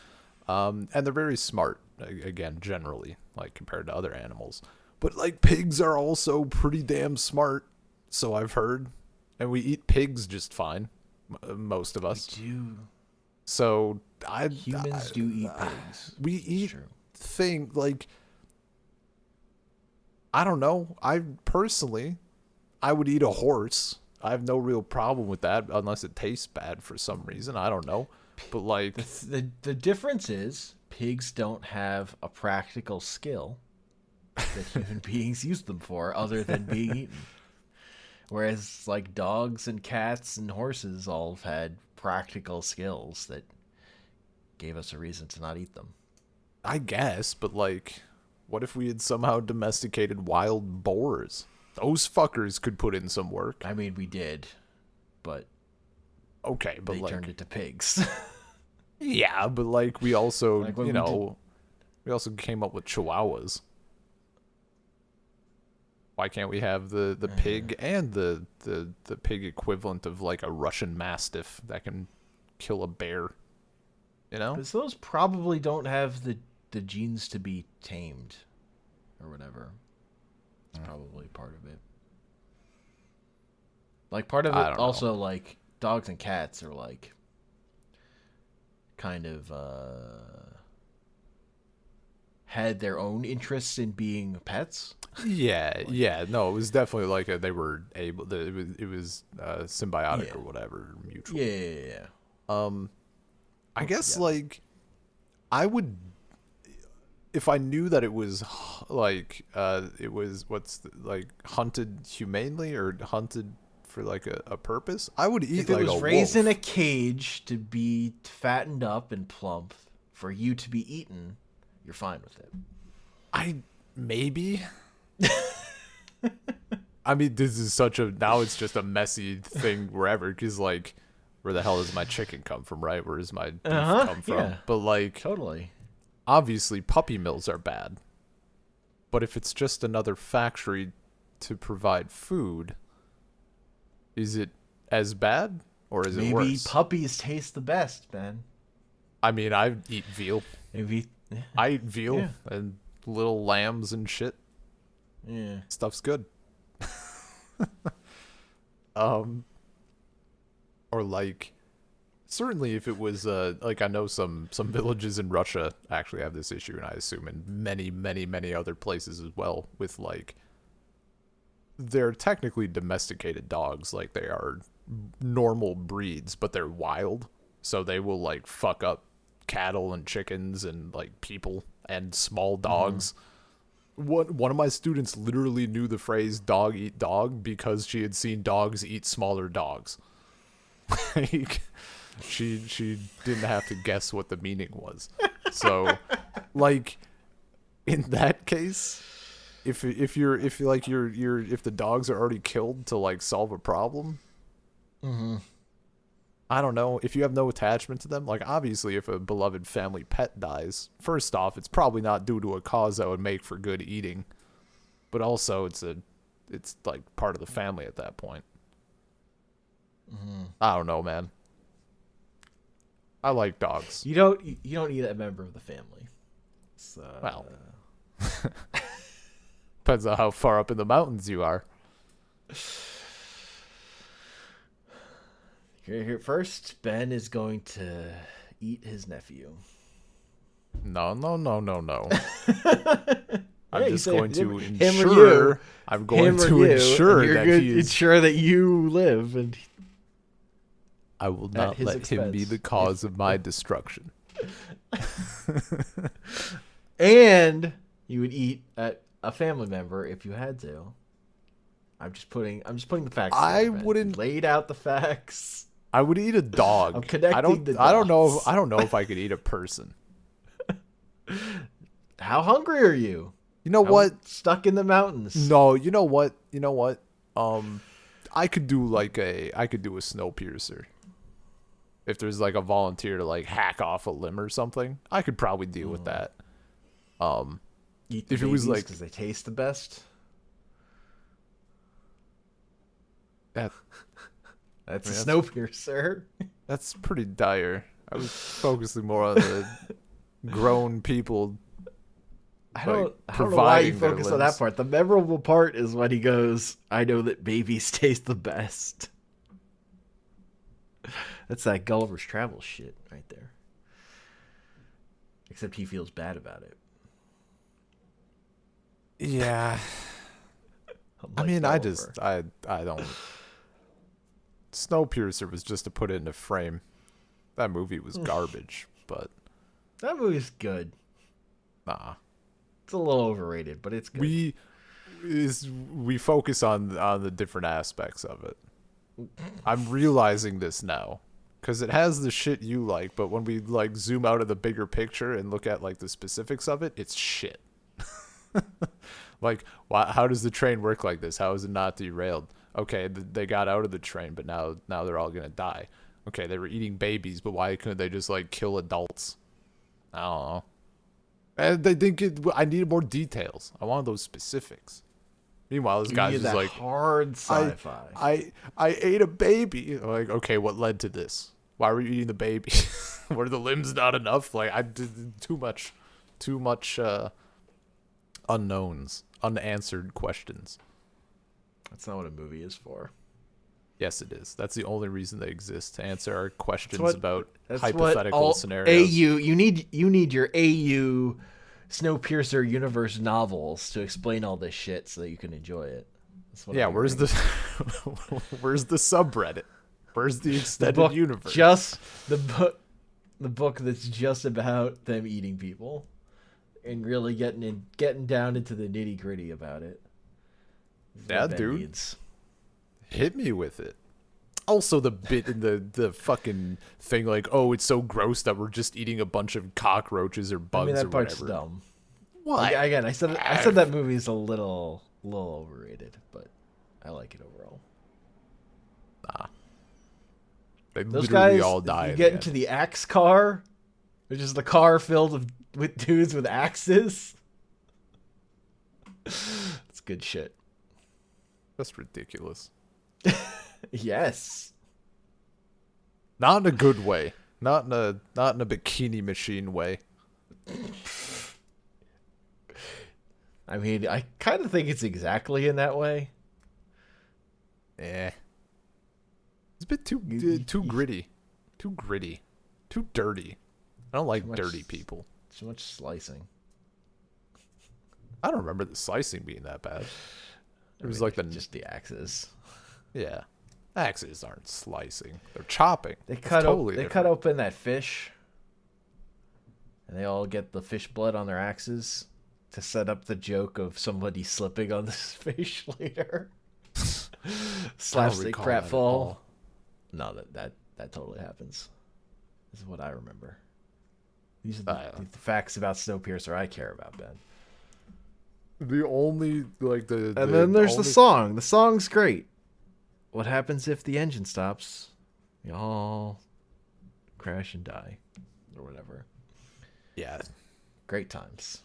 and they're very smart again generally like compared to other animals. But like pigs are also pretty damn smart, so I've heard, and we eat pigs just fine, most of us. We do. So Humans do eat pigs. We eat like. I don't know. I would eat a horse. I have no real problem with that unless it tastes bad for some reason. I don't know. But like the difference is pigs don't have a practical skill that human beings use them for other than being eaten. Whereas like dogs and cats and horses all have had practical skills that gave us a reason to not eat them. I guess, but like what if we had somehow domesticated wild boars? Those fuckers could put in some work. I mean, we did, but okay, but they like, turned it to pigs. Yeah, but like we also, like we also came up with chihuahuas. Why can't we have the pig and the pig equivalent of like a Russian Mastiff that can kill a bear? You know? Because those probably don't have the genes to be tamed or whatever. It's probably part of it. Like part of it also know. Like dogs and cats are like kind of had their own interests in being pets. Yeah, no, it was definitely like they were able to, it was symbiotic or whatever, mutual. Yeah. I guess like I would, if I knew that it was like it was like hunted humanely or hunted for like a purpose, I would eat. If it was raised wolf. in a cage to be fattened up and plump for you to be eaten, you're fine with it. Maybe. I mean, this is now it's just a messy thing wherever, because like, where the hell does my chicken come from, right? Where does my beef come from? Yeah. But like, totally. Obviously, puppy mills are bad. But if it's just another factory to provide food, is it as bad or is it worse? Maybe puppies taste the best, man. I mean, I eat veal. Maybe I eat veal and little lambs and shit. Yeah. Stuff's good. Or like, certainly if it was like, I know some villages in Russia actually have this issue, and I assume in many other places as well, with like, they're technically domesticated dogs, like they are normal breeds, but they're wild, so they will like fuck up cattle and chickens and like people and small dogs. One of my students literally knew the phrase "dog eat dog" because she had seen dogs eat smaller dogs. Like, she didn't have to guess what the meaning was. So, like, in that case, if the dogs are already killed to like solve a problem, I don't know. If you have no attachment to them, like, obviously if a beloved family pet dies, first off, it's probably not due to a cause that would make for good eating, but also it's like part of the family at that point. I don't know, man. I like dogs. You don't need a member of the family. So, well, depends on how far up in the mountains you are. Here first, Ben is going to eat his nephew. No. I'm just going to ensure. I'm going to ensure that he is. Ensure that you live, and I will not let him be the cause of my destruction. And you would eat at a family member if you had to. I'm just putting the facts. I together, wouldn't. Laid out the facts. I would eat a dog. I'm connecting the dots. I don't know. I don't know if I could eat a person. How hungry are you? You know what? Stuck in the mountains. No, you know what? I could do a Snowpiercer. If there's like a volunteer to like hack off a limb or something, I could probably deal with that. Eat the if it was like because they taste the best. That's a Snowpiercer. That's pretty dire. I was focusing more on the grown people. I don't know why you focus on that part. The memorable part is when he goes, "I know that babies taste the best." That's that Gulliver's Travel shit right there. Except he feels bad about it. Yeah. I mean, Gulliver. I don't. Snowpiercer was just to put it in a frame. That movie was garbage, but that movie's good. Nah. It's a little overrated, but it's good. We focus on the different aspects of it. I'm realizing this now because it has the shit you like, but when we like zoom out of the bigger picture and look at like the specifics of it, it's shit. Like, how does the train work like this? How is it not derailed? Okay, they got out of the train, but now they're all gonna die. Okay, they were eating babies, but why couldn't they just like kill adults? I don't know. And they didn't I needed more details. I wanted those specifics. Meanwhile, this guy's just like hard sci-fi. I ate a baby. I'm like, okay, what led to this? Why were you eating the baby? Were the limbs not enough? Like, I did too much unknowns, unanswered questions. That's not what a movie is for. Yes, it is. That's the only reason they exist, to answer our questions about hypothetical what scenarios. You need your AU Snowpiercer universe novels to explain all this shit so that you can enjoy it. Yeah, where's the subreddit? Where's the extended universe? Just the book that's just about them eating people and really getting down into the nitty-gritty about it. Yeah, dude. Hit me with it. Also, the bit in the fucking thing, like, oh, it's so gross that we're just eating a bunch of cockroaches or bugs or whatever. That part's dumb. What? Again, I said that movie's a little overrated, but I like it overall. Nah. They Those literally guys all die. You get into the axe car, which is the car filled with dudes with axes. It's good shit. That's ridiculous. Yes. Not in a good way. Not in a Bikini Machine way. I mean, I kind of think it's exactly in that way. It's a bit too gritty. Too gritty. Too dirty. I don't like dirty people. Too much slicing. I don't remember the slicing being that bad. It was like just the axes. Yeah. Axes aren't slicing. They're chopping. They cut open that fish. And they all get the fish blood on their axes to set up the joke of somebody slipping on this fish later. Slapstick pratfall. No, that totally happens. This is what I remember. These are the facts about Snowpiercer I care about, Ben. The only and then there's the song. The song's great. What happens if the engine stops? We all crash and die, or whatever. Yeah, great times.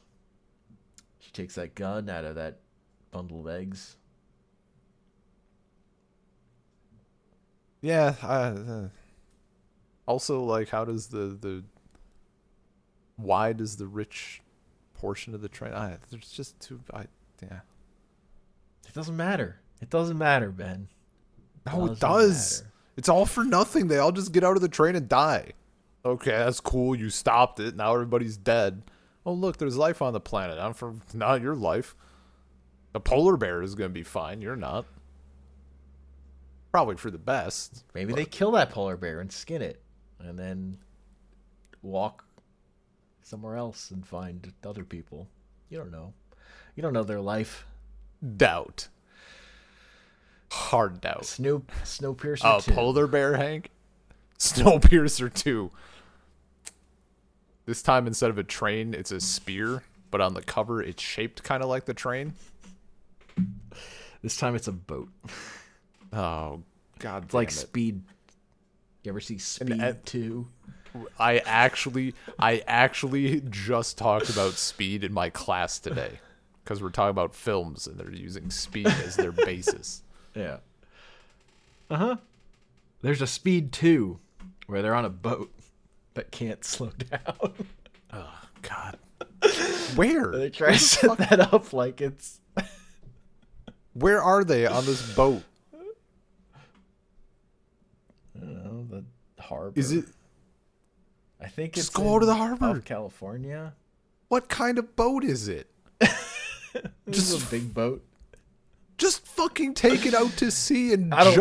She takes that gun out of that bundle of eggs. Yeah. Also, like, how does why does the rich portion of the train? There's just too. Yeah. It doesn't matter. It doesn't matter, Ben. No, it does. Matter. It's all for nothing. They all just get out of the train and die. Okay, that's cool. You stopped it. Now everybody's dead. Oh, look, there's life on the planet. Not your life. The polar bear is going to be fine. You're not. Probably for the best. Maybe they kill that polar bear and skin it. And then walk somewhere else and find other people. You don't know. You don't know their life. Doubt. Hard doubt. Snowpiercer 2. Polar Bear Hank? Snowpiercer 2. This time, instead of a train, it's a spear, but on the cover, it's shaped kind of like the train. This time, it's a boat. Oh, God It's damn like it. Speed. You ever see Speed 2? I actually just talked about Speed in my class today because we're talking about films and they're using Speed as their basis. Yeah. There's a Speed 2 where they're on a boat that can't slow down. Oh, God. Where? They try to set that up like it's... Where are they on this boat? I don't know, the harbor. Is it... I think Just it's go out to the harbor. South California. What kind of boat is it? Just a big boat. Just fucking take it out to sea and Oh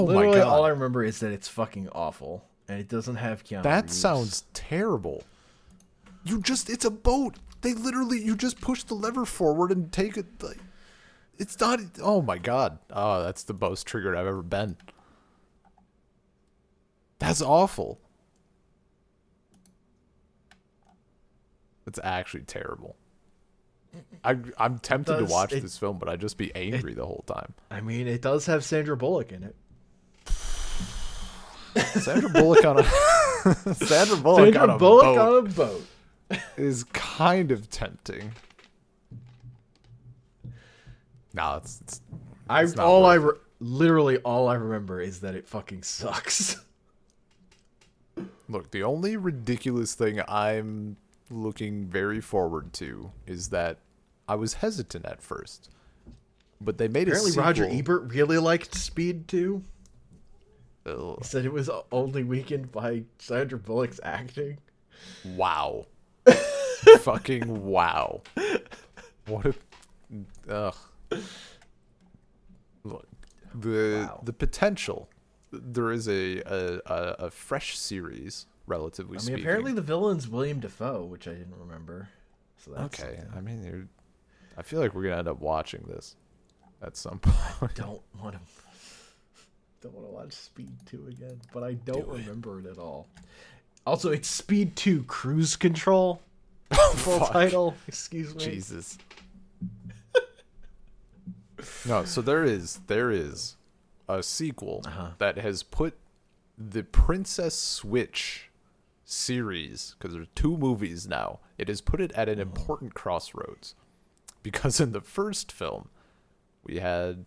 my God. All I remember is that it's fucking awful. And it doesn't have Keanu That Reeves. sounds terrible. It's a boat. You just push the lever forward and take it. Like, it's not, oh my God. Oh, that's the most triggered I've ever been. That's awful. It's actually terrible. I'm tempted to watch this film, but I'd just be angry the whole time. I mean, it does have Sandra Bullock in it. Sandra Bullock on a boat is kind of tempting. No, literally all I remember is that it fucking sucks. Look, the only ridiculous thing I'm looking very forward to is that I was hesitant at first, but they made Apparently a sequel. Roger Ebert really liked Speed 2. Ugh. He said it was only weakened by Sandra Bullock's acting. Wow. Fucking wow. What a... Ugh. Look, the potential. There is a fresh series, relatively speaking. Apparently the villain's William Dafoe, which I didn't remember. So that's Okay, something. I mean, I feel like we're gonna end up watching this at some point. Don't want to watch Speed 2 again, but I don't remember it at all. Also, it's Speed 2 Cruise Control. Full title. Excuse me. Jesus. No, so there is a sequel that has put the Princess Switch series, because there's 2 movies now, it has put it at an important crossroads. Because in the first film, we had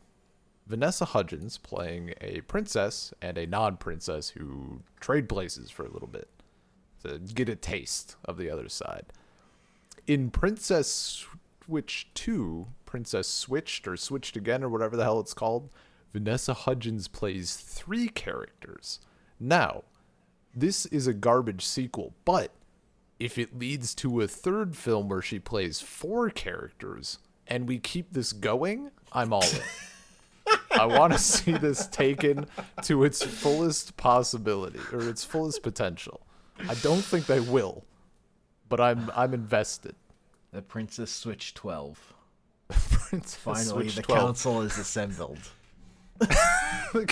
Vanessa Hudgens playing a princess and a non-princess who trade places for a little bit to get a taste of the other side. In Princess Switch 2, Princess Switched or Switched Again or whatever the hell it's called, Vanessa Hudgens plays 3 characters. Now, this is a garbage sequel, but if it leads to a 3rd film where she plays 4 characters and we keep this going, I'm all in. I want to see this taken to its fullest possibility or its fullest potential. I don't think they will, but I'm invested. The Princess Switch 12. Princess Finally, Switch the 12. council is assembled. We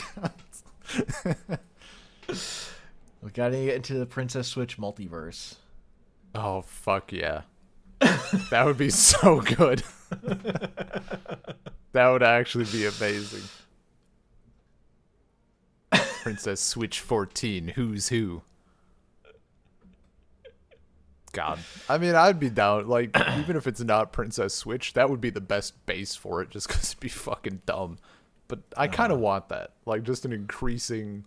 gotta get into the Princess Switch multiverse. Oh, fuck yeah. That would be so good. That would actually be amazing. Princess Switch 14, who's who? God. I mean, I'd be down. Like, even if it's not Princess Switch, that would be the best base for it just because it'd be fucking dumb. But I kind of want that. Like, just an increasing...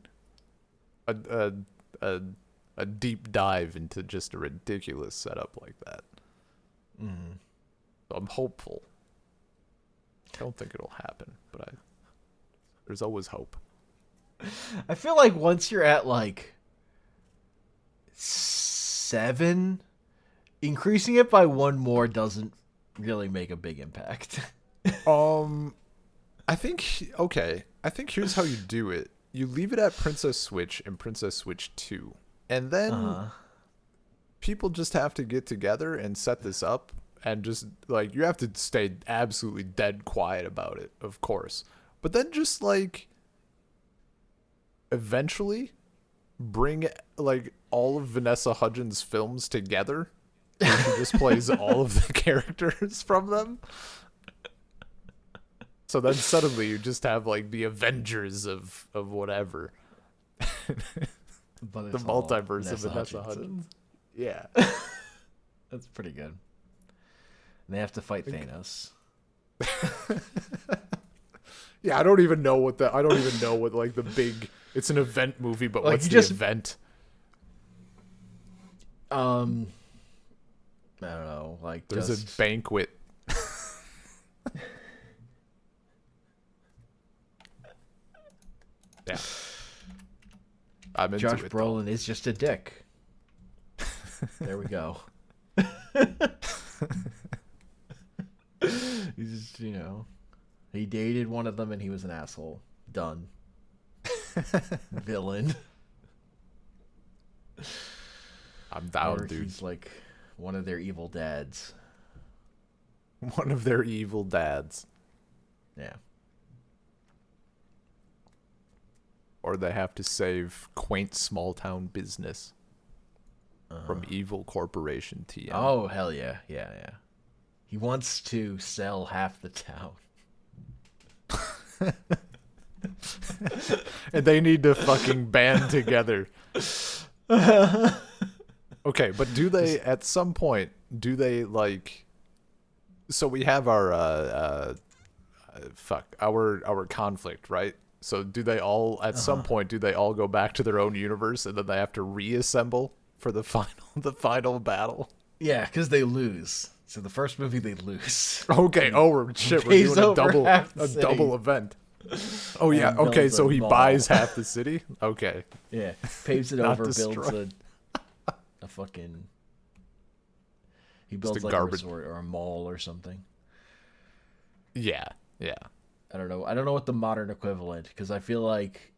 A deep dive into just a ridiculous setup like that. So I'm hopeful. I don't think it'll happen, but there's always hope. I feel like once you're at like 7, increasing it by 1 more doesn't really make a big impact. I think here's how you do it. You leave it at Princess Switch and Princess Switch 2. And then people just have to get together and set this up and just like, you have to stay absolutely dead quiet about it, of course. But then just like eventually bring like all of Vanessa Hudgens' films together, where she just plays all of the characters from them. So then suddenly you just have like the Avengers of whatever. But The it's all multiverse of Vanessa Hudgens. Yeah. That's pretty good. And they have to fight Thanos. Yeah, I don't even know what like the big, it's an event movie, but like, what's the event? I don't know, like there's a banquet. Yeah. I'm into Josh it. Brolin is just a dick. There we go. He's just, he dated one of them and he was an asshole. Done. Villain. I'm down, or dude. He's like one of their evil dads. One of their evil dads. Yeah. Or they have to save quaint small town business from evil corporation TM. Oh, hell yeah. Yeah, yeah. He wants to sell half the town. And they need to fucking band together. Okay, but do they, at some point, do they like, so we have our our conflict, right? So do they all, at some point, do they all go back to their own universe and then they have to reassemble for the final battle? Yeah, because they lose. So the first movie they lose. Okay. We're doing a double event. Oh yeah. Okay. So he buys half the city. Okay. Yeah. Paves it over. Builds a fucking. He builds like a resort or a mall or something. Yeah. Yeah. I don't know what the modern equivalent, because I feel like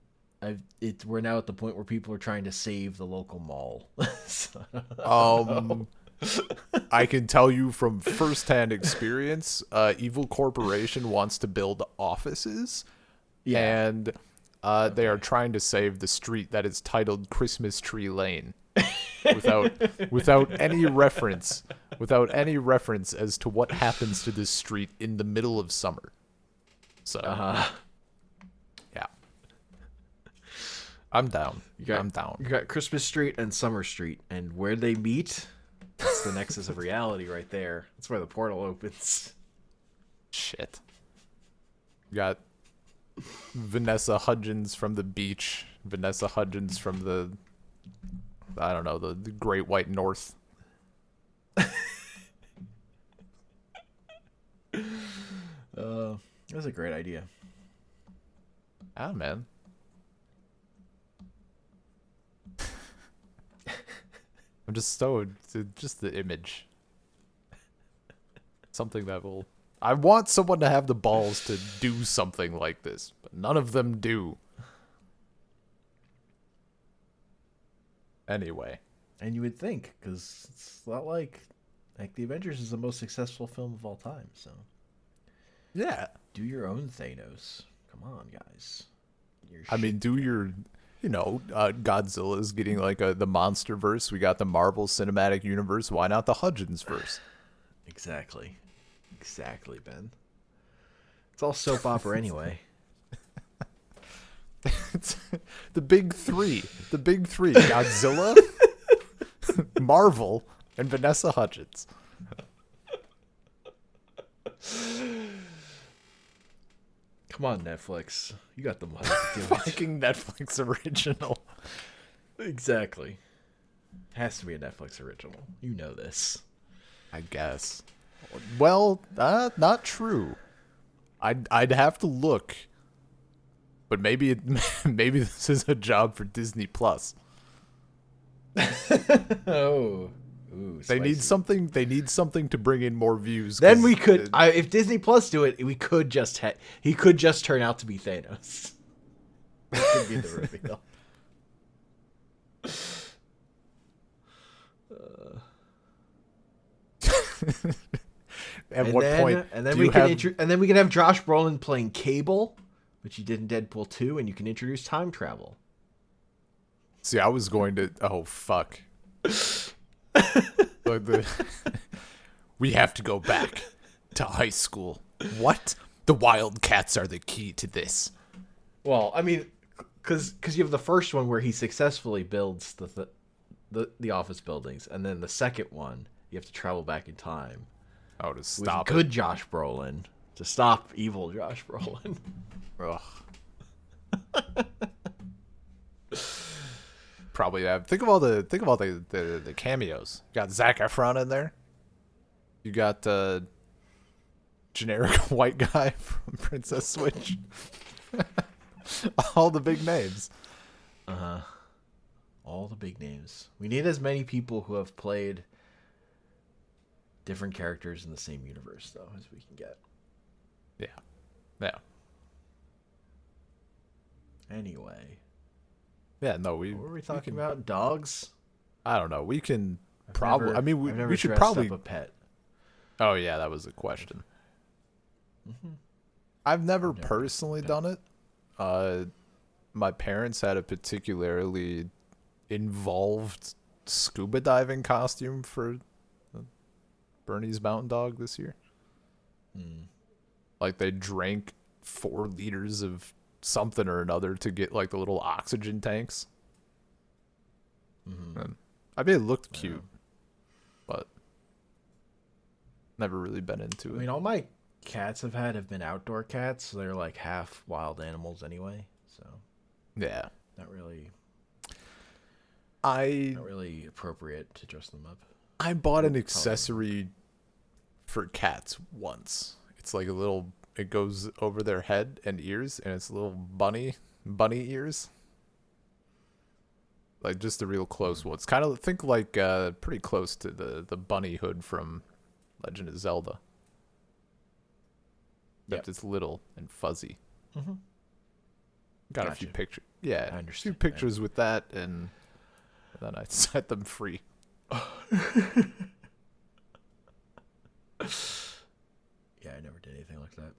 we're now at the point where people are trying to save the local mall. I can tell you from firsthand experience, Evil Corporation wants to build offices, and they are trying to save the street that is titled Christmas Tree Lane, without any reference as to what happens to this street in the middle of summer. So, yeah, I'm down. I'm down. You got Christmas Street and Summer Street, and where they meet, that's the nexus of reality right there. That's where the portal opens. Shit. You got Vanessa Hudgens from the beach, Vanessa Hudgens from the Great White North. That's a great idea. Ah, man. I'm just just the image. Something that will... I want someone to have the balls to do something like this, but none of them do. Anyway. And you would think, because it's not like The Avengers is the most successful film of all time, so... Yeah. Do your own Thanos. Come on, guys. Do your... Godzilla's getting like the monster verse. We got the Marvel Cinematic Universe. Why not the Hudgens verse? Exactly, Ben. It's all soap opera anyway. It's the big three. Godzilla, Marvel, and Vanessa Hudgens. Come on, Netflix. You got the money to do it. Fucking Netflix original. Exactly. Has to be a Netflix original. You know this. I guess. Well, not true. I'd have to look. But maybe this is a job for Disney Plus. Oh. Ooh, they need something to bring in more views. Then we could if Disney Plus do it, he could just turn out to be Thanos. That could be the reveal. At what point? And then we can have Josh Brolin playing Cable, which he did in Deadpool 2, and you can introduce time travel. See, I was going to. Oh fuck! We have to go back to high school. What? The Wildcats are the key to this. Well, I mean, because you have the first one where he successfully builds the office buildings, and then the second one you have to travel back in time. Oh, to stop good Josh Brolin, to stop evil Josh Brolin. Ugh. Probably have. Think of all the cameos. You got Zac Efron in there. You got generic white guy from Princess Switch. All the big names. All the big names. We need as many people who have played different characters in the same universe, though, as we can get. Yeah. Anyway. Yeah, no, what were we talking about? Dogs? I don't know. We can probably. I've never we should dressed probably. up a pet. Oh yeah, that was a question. Mm-hmm. I've never personally done it. My parents had a particularly involved scuba diving costume for Bernie's Mountain Dog this year. Like they drank 4 liters of something or another to get like the little oxygen tanks. And I mean, it looked cute, but never really been into it. I mean, all my cats have been outdoor cats. So they're like half wild animals anyway. So yeah, not really appropriate to dress them up. I bought an accessory for cats once. It's like it goes over their head and ears, and it's a little bunny ears. Like just a real close one. It's kind of pretty close to the bunny hood from Legend of Zelda. Except it's little and fuzzy. Got a few pictures. Yeah, I understand, a few pictures with that, and then I set them free. Yeah, I never did anything like that.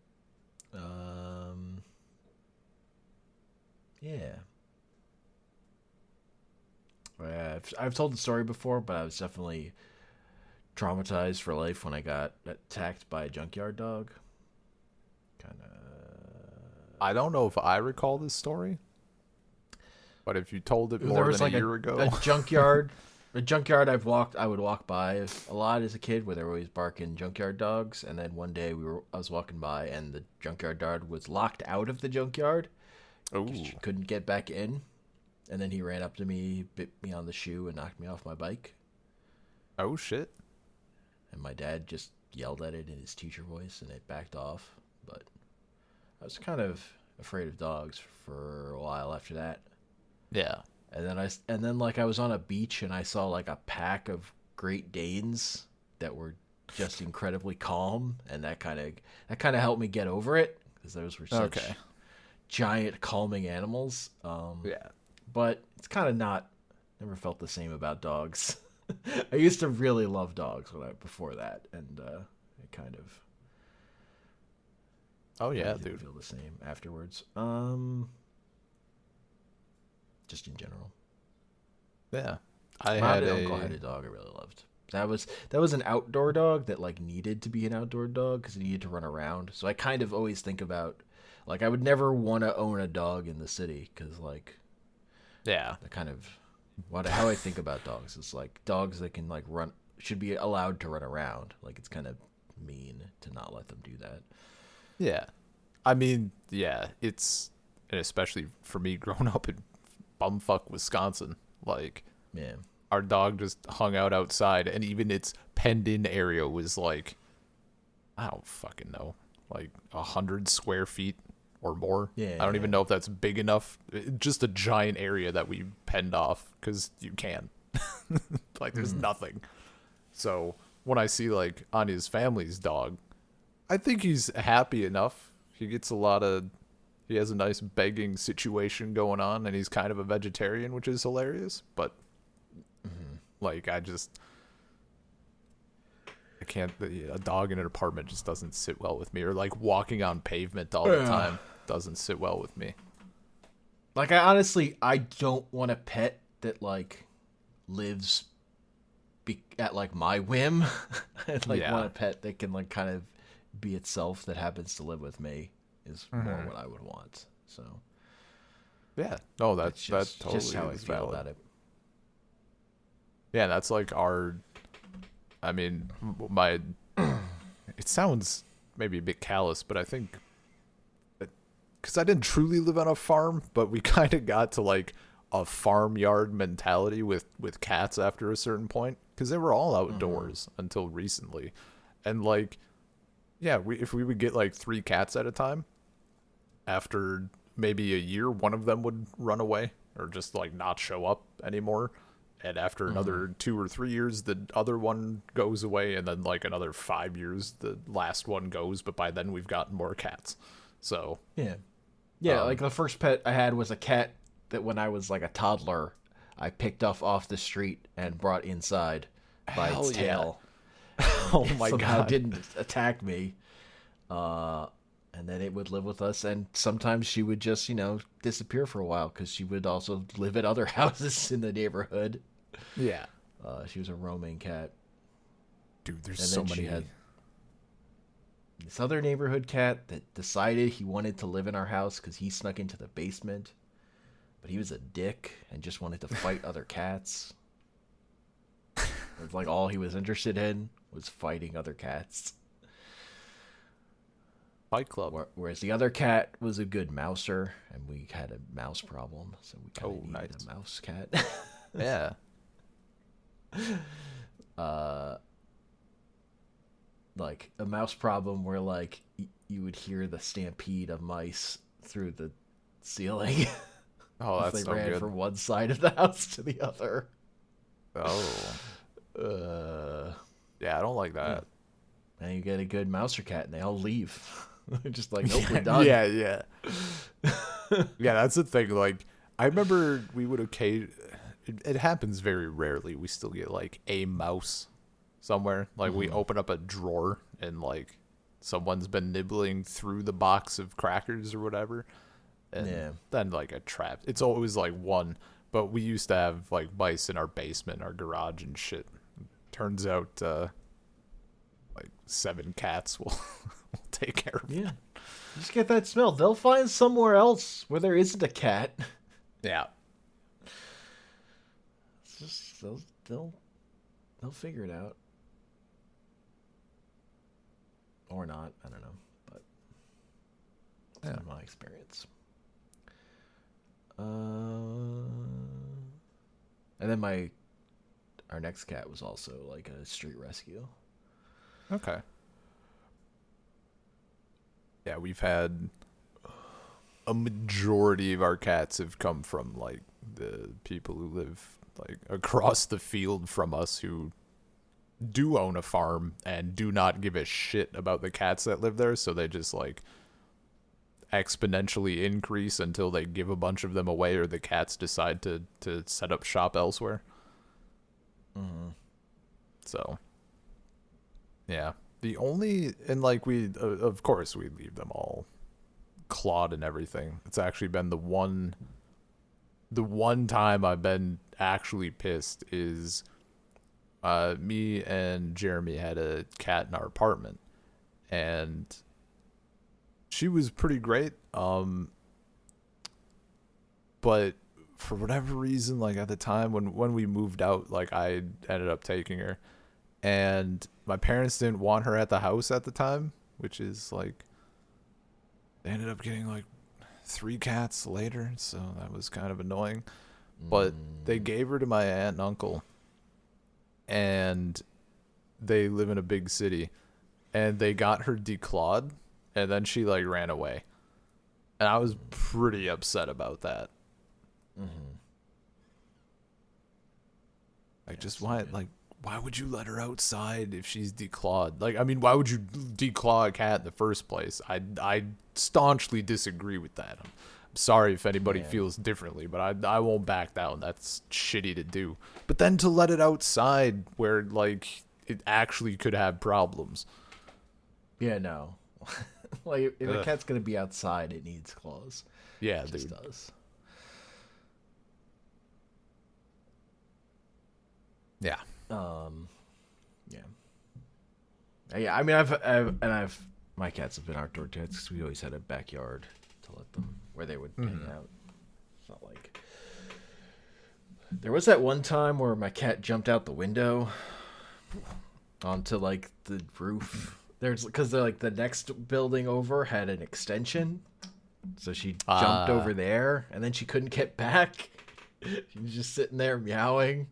I've told the story before, but I was definitely traumatized for life when I got attacked by a junkyard dog. I don't know if I recall this story, but if you told it more than a year ago, a junkyard I would walk by a lot as a kid, where they were always barking junkyard dogs. And then one day I was walking by, and the junkyard dog was locked out of the junkyard. She couldn't get back in. And then he ran up to me, bit me on the shoe, and knocked me off my bike. Oh shit! And my dad just yelled at it in his teacher voice, and it backed off. But I was kind of afraid of dogs for a while after that. Yeah. And then I was on a beach, and I saw like a pack of Great Danes that were just incredibly calm, and that kind of helped me get over it, because those were such giant calming animals. Yeah. But it's kind of never felt the same about dogs. I used to really love dogs before that, and it kind of. Oh yeah, didn't feel the same afterwards. Just in general. Yeah, My uncle had a dog I really loved. That was an outdoor dog that like needed to be an outdoor dog because it needed to run around. So I kind of always think about, like, I would never want to own a dog in the city because, like, yeah, the kind of how I think about dogs is like dogs that can like run should be allowed to run around. Like, it's kind of mean to not let them do that. Yeah, I mean, yeah, and especially for me growing up in bumfuck Wisconsin, like, man, our dog just hung out outside, and even its penned-in area was like, I don't fucking know, like 100 square feet or more. Yeah, I don't even know if that's big enough. Just a giant area that we penned off because you can. Like, there's nothing. So when I see like Anya's family's dog, I think he's happy enough. He has a nice begging situation going on, and he's kind of a vegetarian, which is hilarious. But like, I can't. A dog in an apartment just doesn't sit well with me, or like walking on pavement all the time doesn't sit well with me. Like, I don't want a pet that like lives at like my whim. I'd like want a pet that can like kind of be itself, that happens to live with me, is more what I would want. So yeah, no, that's totally just how I is feel valid. about it. Yeah, that's like I mean, it sounds maybe a bit callous, but I think because I didn't truly live on a farm, but we kind of got to like a farmyard mentality with cats after a certain point, because they were all outdoors until recently. And like, yeah, if we would get like 3 cats at a time, after maybe a year, one of them would run away or just like not show up anymore. And after another 2 or 3 years, the other one goes away, and then like another 5 years, the last one goes. But by then, we've gotten more cats. So yeah, like the first pet I had was a cat that when I was like a toddler, I picked off the street and brought inside by its tail. Oh my god! Didn't attack me. And then it would live with us, and sometimes she would just, disappear for a while because she would also live at other houses in the neighborhood. Yeah. She was a roaming cat. Dude, there's so many. She had this other neighborhood cat that decided he wanted to live in our house because he snuck into the basement, but he was a dick and just wanted to fight other cats. It's like all he was interested in was fighting other cats. Fight Club. Whereas the other cat was a good mouser, and we had a mouse problem, so we kind of needed a mouse cat. Yeah. Like a mouse problem where like you would hear the stampede of mice through the ceiling. Oh, that's they no ran good. from one side of the house to the other. Oh. Yeah, I don't like that. And you get a good mouser cat, and they all leave. They're just like, nope, we're done. Yeah. Yeah, that's the thing. Like, I remember we would it happens very rarely. We still get like a mouse somewhere. Like we open up a drawer and like someone's been nibbling through the box of crackers or whatever. And then like a trap. It's always like one. But we used to have like mice in our basement, our garage and shit. Turns out like 7 cats will take care of it. Yeah. Just get that smell. They'll find somewhere else where there isn't a cat. Yeah. It's just they'll figure it out. Or not. I don't know. But that's been my experience. And then our next cat was also like a street rescue. Okay. Yeah, we've had a majority of our cats have come from like the people who live like across the field from us, who do own a farm and do not give a shit about the cats that live there, so they just like exponentially increase until they give a bunch of them away, or the cats decide to set up shop elsewhere. So yeah, and like we of course we leave them all clawed and everything. It's actually been the one time I've been actually pissed is me and Jeremy had a cat in our apartment, and she was pretty great, but for whatever reason, like at the time when we moved out, like I ended up taking her, and my parents didn't want her at the house at the time, which is like they ended up getting like 3 cats later, so that was kind of annoying. But they gave her to my aunt and uncle, and they live in a big city, and they got her declawed, and then she like ran away, and I was pretty upset about that. Like, just why would you let her outside if she's declawed? Like, I mean, why would you declaw a cat in the first place? I staunchly disagree with that. I'm sorry if anybody feels differently, but I won't back down. That's shitty to do. But then to let it outside where, like, it actually could have problems. Yeah, no. Like, if a cat's gonna be outside, it needs claws. Yeah, It just dude. does. Yeah. Yeah. Yeah, I mean, my cats have been outdoor cats because we always had a backyard to let them where they would hang out. It's not like there was that one time where my cat jumped out the window onto like the roof. There's because like the next building over had an extension, so she jumped over there, and then she couldn't get back. She was just sitting there meowing.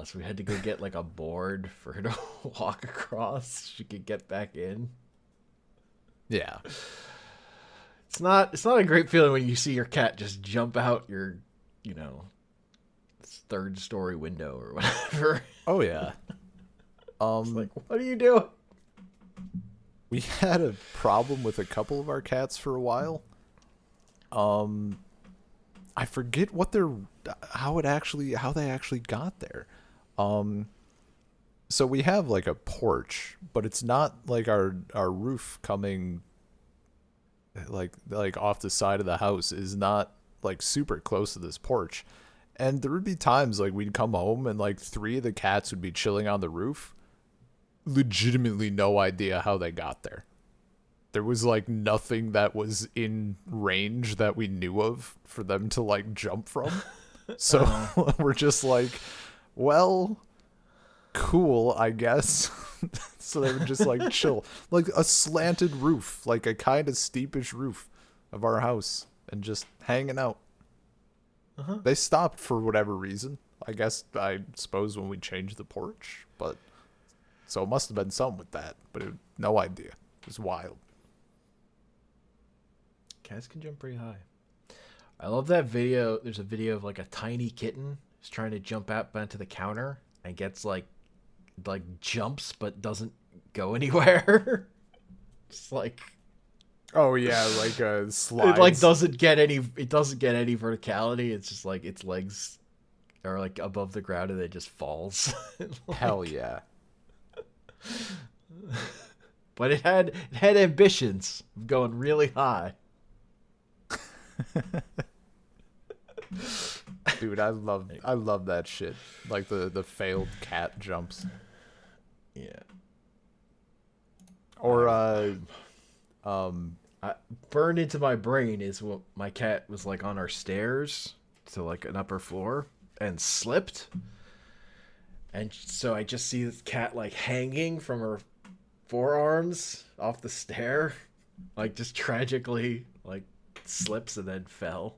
So we had to go get like a board for her to walk across so she could get back in. Yeah. It's not a great feeling when you see your cat just jump out your, third story window or whatever. Oh yeah. It's like, what are you doing? We had a problem with a couple of our cats for a while. I forget how they actually got there. So we have like a porch, but it's not like our roof coming like off the side of the house is not like super close to this porch. And there would be times like we'd come home and like 3 of the cats would be chilling on the roof. Legitimately no idea how they got there. There was like nothing that was in range that we knew of for them to like jump from. So we're just like, well, cool, I guess. So they would just like chill, like a slanted roof, like a kind of steepish roof of our house, and just hanging out. They stopped for whatever reason. I suppose when we changed the porch, but so it must have been something with that, but no idea. It was wild. Cats can jump pretty high. I love that video. There's a video of like a tiny kitten who's trying to jump out onto the counter and gets like jumps but doesn't go anywhere. Just like, oh yeah, like a slide. It like doesn't get any verticality. It's just like its legs are like above the ground and it just falls. Like, hell yeah. But it had ambitions of going really high. Dude, I love that shit. Like the failed cat jumps. Yeah. Or burned into my brain is what my cat was like on our stairs to like an upper floor and slipped. And so I just see this cat like hanging from her forearms off the stair, like just tragically like slips and then fell.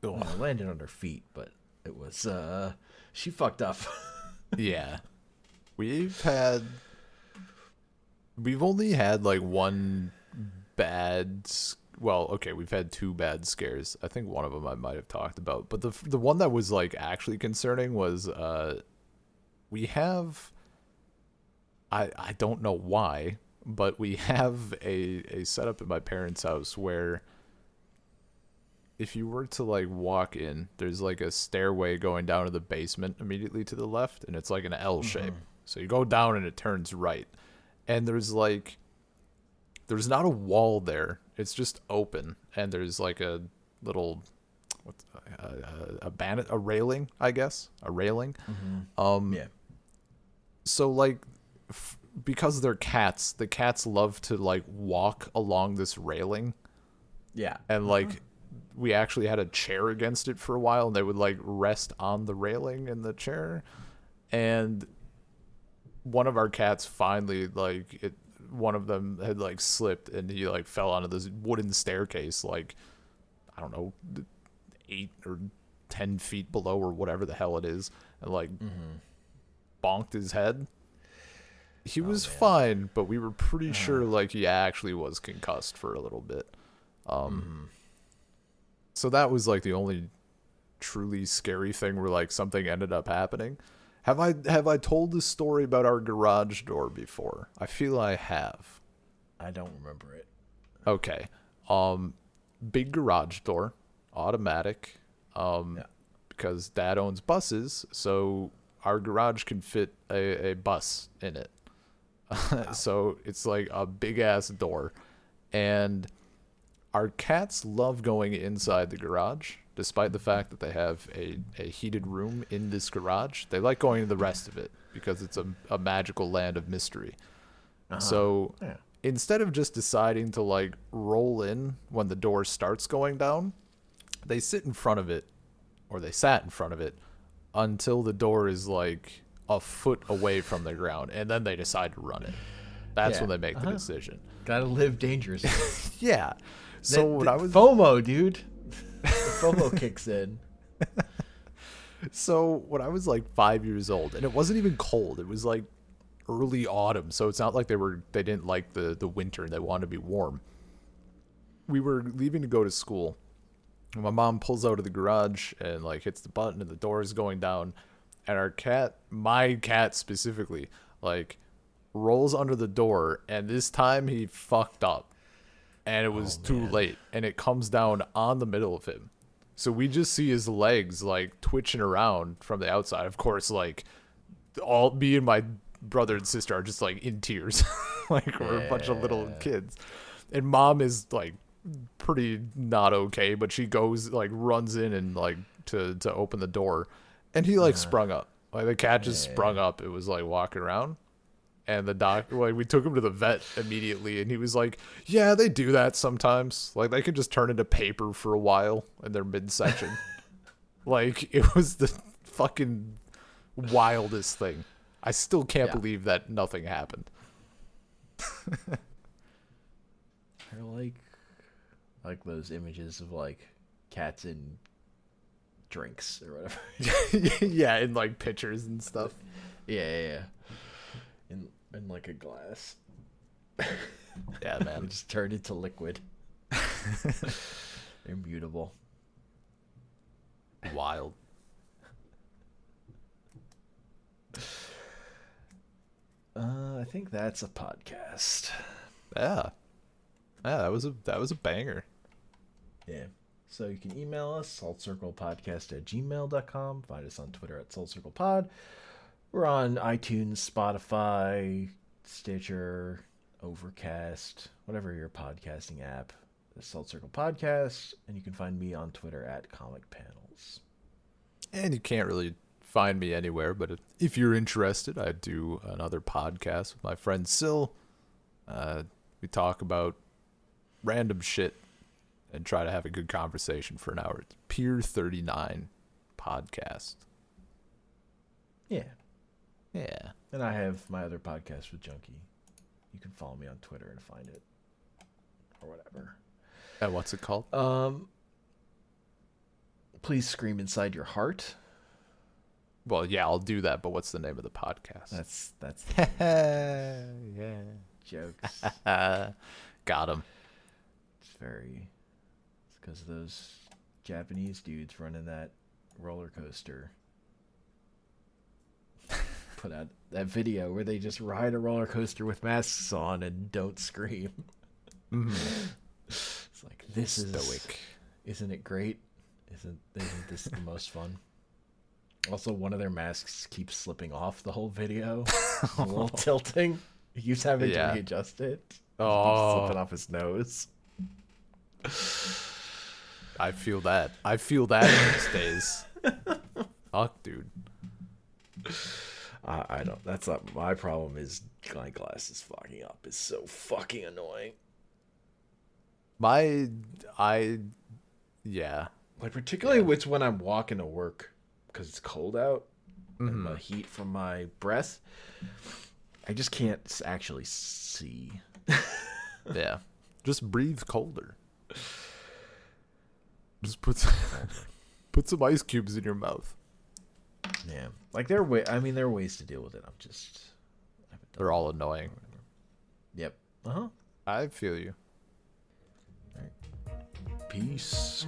Landed on her feet, but it was she fucked up. Yeah. We've only had like one bad, well, okay, we've had 2 bad scares. I think one of them I might have talked about, but the one that was like actually concerning was we have, I don't know why, but we have a setup at my parents' house where if you were to like walk in, there's like a stairway going down to the basement immediately to the left, and it's like an L shape. So you go down and it turns right. And there's not a wall there. It's just open, and there's like a little a railing, I guess, a railing. Yeah. So like because they're cats, the cats love to like walk along this railing. Yeah. And like we actually had a chair against it for a while, and they would like rest on the railing in the chair. And one of our cats finally one of them had like slipped, and he like fell onto this wooden staircase, like I don't know, 8 or 10 feet below or whatever the hell it is, and like bonked his head. He was fine, but we were pretty sure like he actually was concussed for a little bit. So that was like the only truly scary thing where like something ended up happening. Have I told this story about our garage door before? I feel I have. I don't remember it. Okay. Big garage door, automatic. Because Dad owns buses, so our garage can fit a bus in it. So it's like a big ass door, and our cats love going inside the garage, despite the fact that they have a heated room in this garage. They like going to the rest of it because it's a magical land of mystery. So instead of just deciding to like roll in when the door starts going down, they sit in front of it, or they sat in front of it until the door is like a foot away from the ground, and then they decide to run it. That's when they make the decision. Gotta live dangerously. Yeah. So when I was FOMO, dude. The FOMO kicks in. So when I was like 5 years old, and it wasn't even cold, it was like early autumn, so it's not like they didn't like the winter and they wanted to be warm. We were leaving to go to school, and my mom pulls out of the garage and like hits the button, and the door is going down, and our cat, my cat specifically, like rolls under the door, and this time he fucked up, and it was too late, and it comes down on the middle of him. So we just see his legs like twitching around from the outside. Of course, like all me and my brother and sister are just like in tears, like we're a bunch of little kids, and mom is like pretty not okay, but she goes like runs in and like to open the door, and he like sprung up, like the cat just sprung up. It was like walking around, and the doctor, like we took him to the vet immediately, and he was like, yeah, they do that sometimes, like they can just turn into paper for a while in their midsection. Like it was the fucking wildest thing. I still can't believe that nothing happened. They're like those images of like cats in drinks or whatever. Yeah, in like pictures and stuff. Yeah. In like a glass. Yeah, man. It just turned into liquid. Immutable. Wild. I think that's a podcast. Yeah, that was a banger. Yeah. So you can email us, saltcirclepodcast@gmail.com. Find us on Twitter @saltcirclepod. We're on iTunes, Spotify, Stitcher, Overcast, whatever your podcasting app. The Salt Circle Podcast. And you can find me on Twitter @ComicPanels. And you can't really find me anywhere, but if you're interested, I do another podcast with my friend Sil. We talk about random shit and try to have a good conversation for an hour. It's Pier 39 podcast. Yeah. Yeah. And I have my other podcast with Junkie. You can follow me on Twitter and find it. Or whatever. And what's it called? Please Scream Inside Your Heart. Well, yeah, I'll do that, but what's the name of the podcast? That's yeah. Jokes. Got him. It's because those Japanese dudes running that roller coaster put out that video where they just ride a roller coaster with masks on and don't scream. Mm-hmm. It's like, this is stoic. Isn't it great? Isn't this the most fun? Also, one of their masks keeps slipping off the whole video. It's a little tilting. He keeps having to readjust it. Oh, slipping off his nose. I feel that. These days. Fuck, dude. I don't. That's not my problem. Is my glasses fogging up is so fucking annoying. Yeah. Like particularly it's when I'm walking to work because it's cold out and the heat from my breath. I just can't actually see. Yeah. Just breathe colder. Just put some ice cubes in your mouth. Yeah. Like there are ways to deal with it. They're all annoying. Yep. Uh-huh. I feel you. All right. Peace.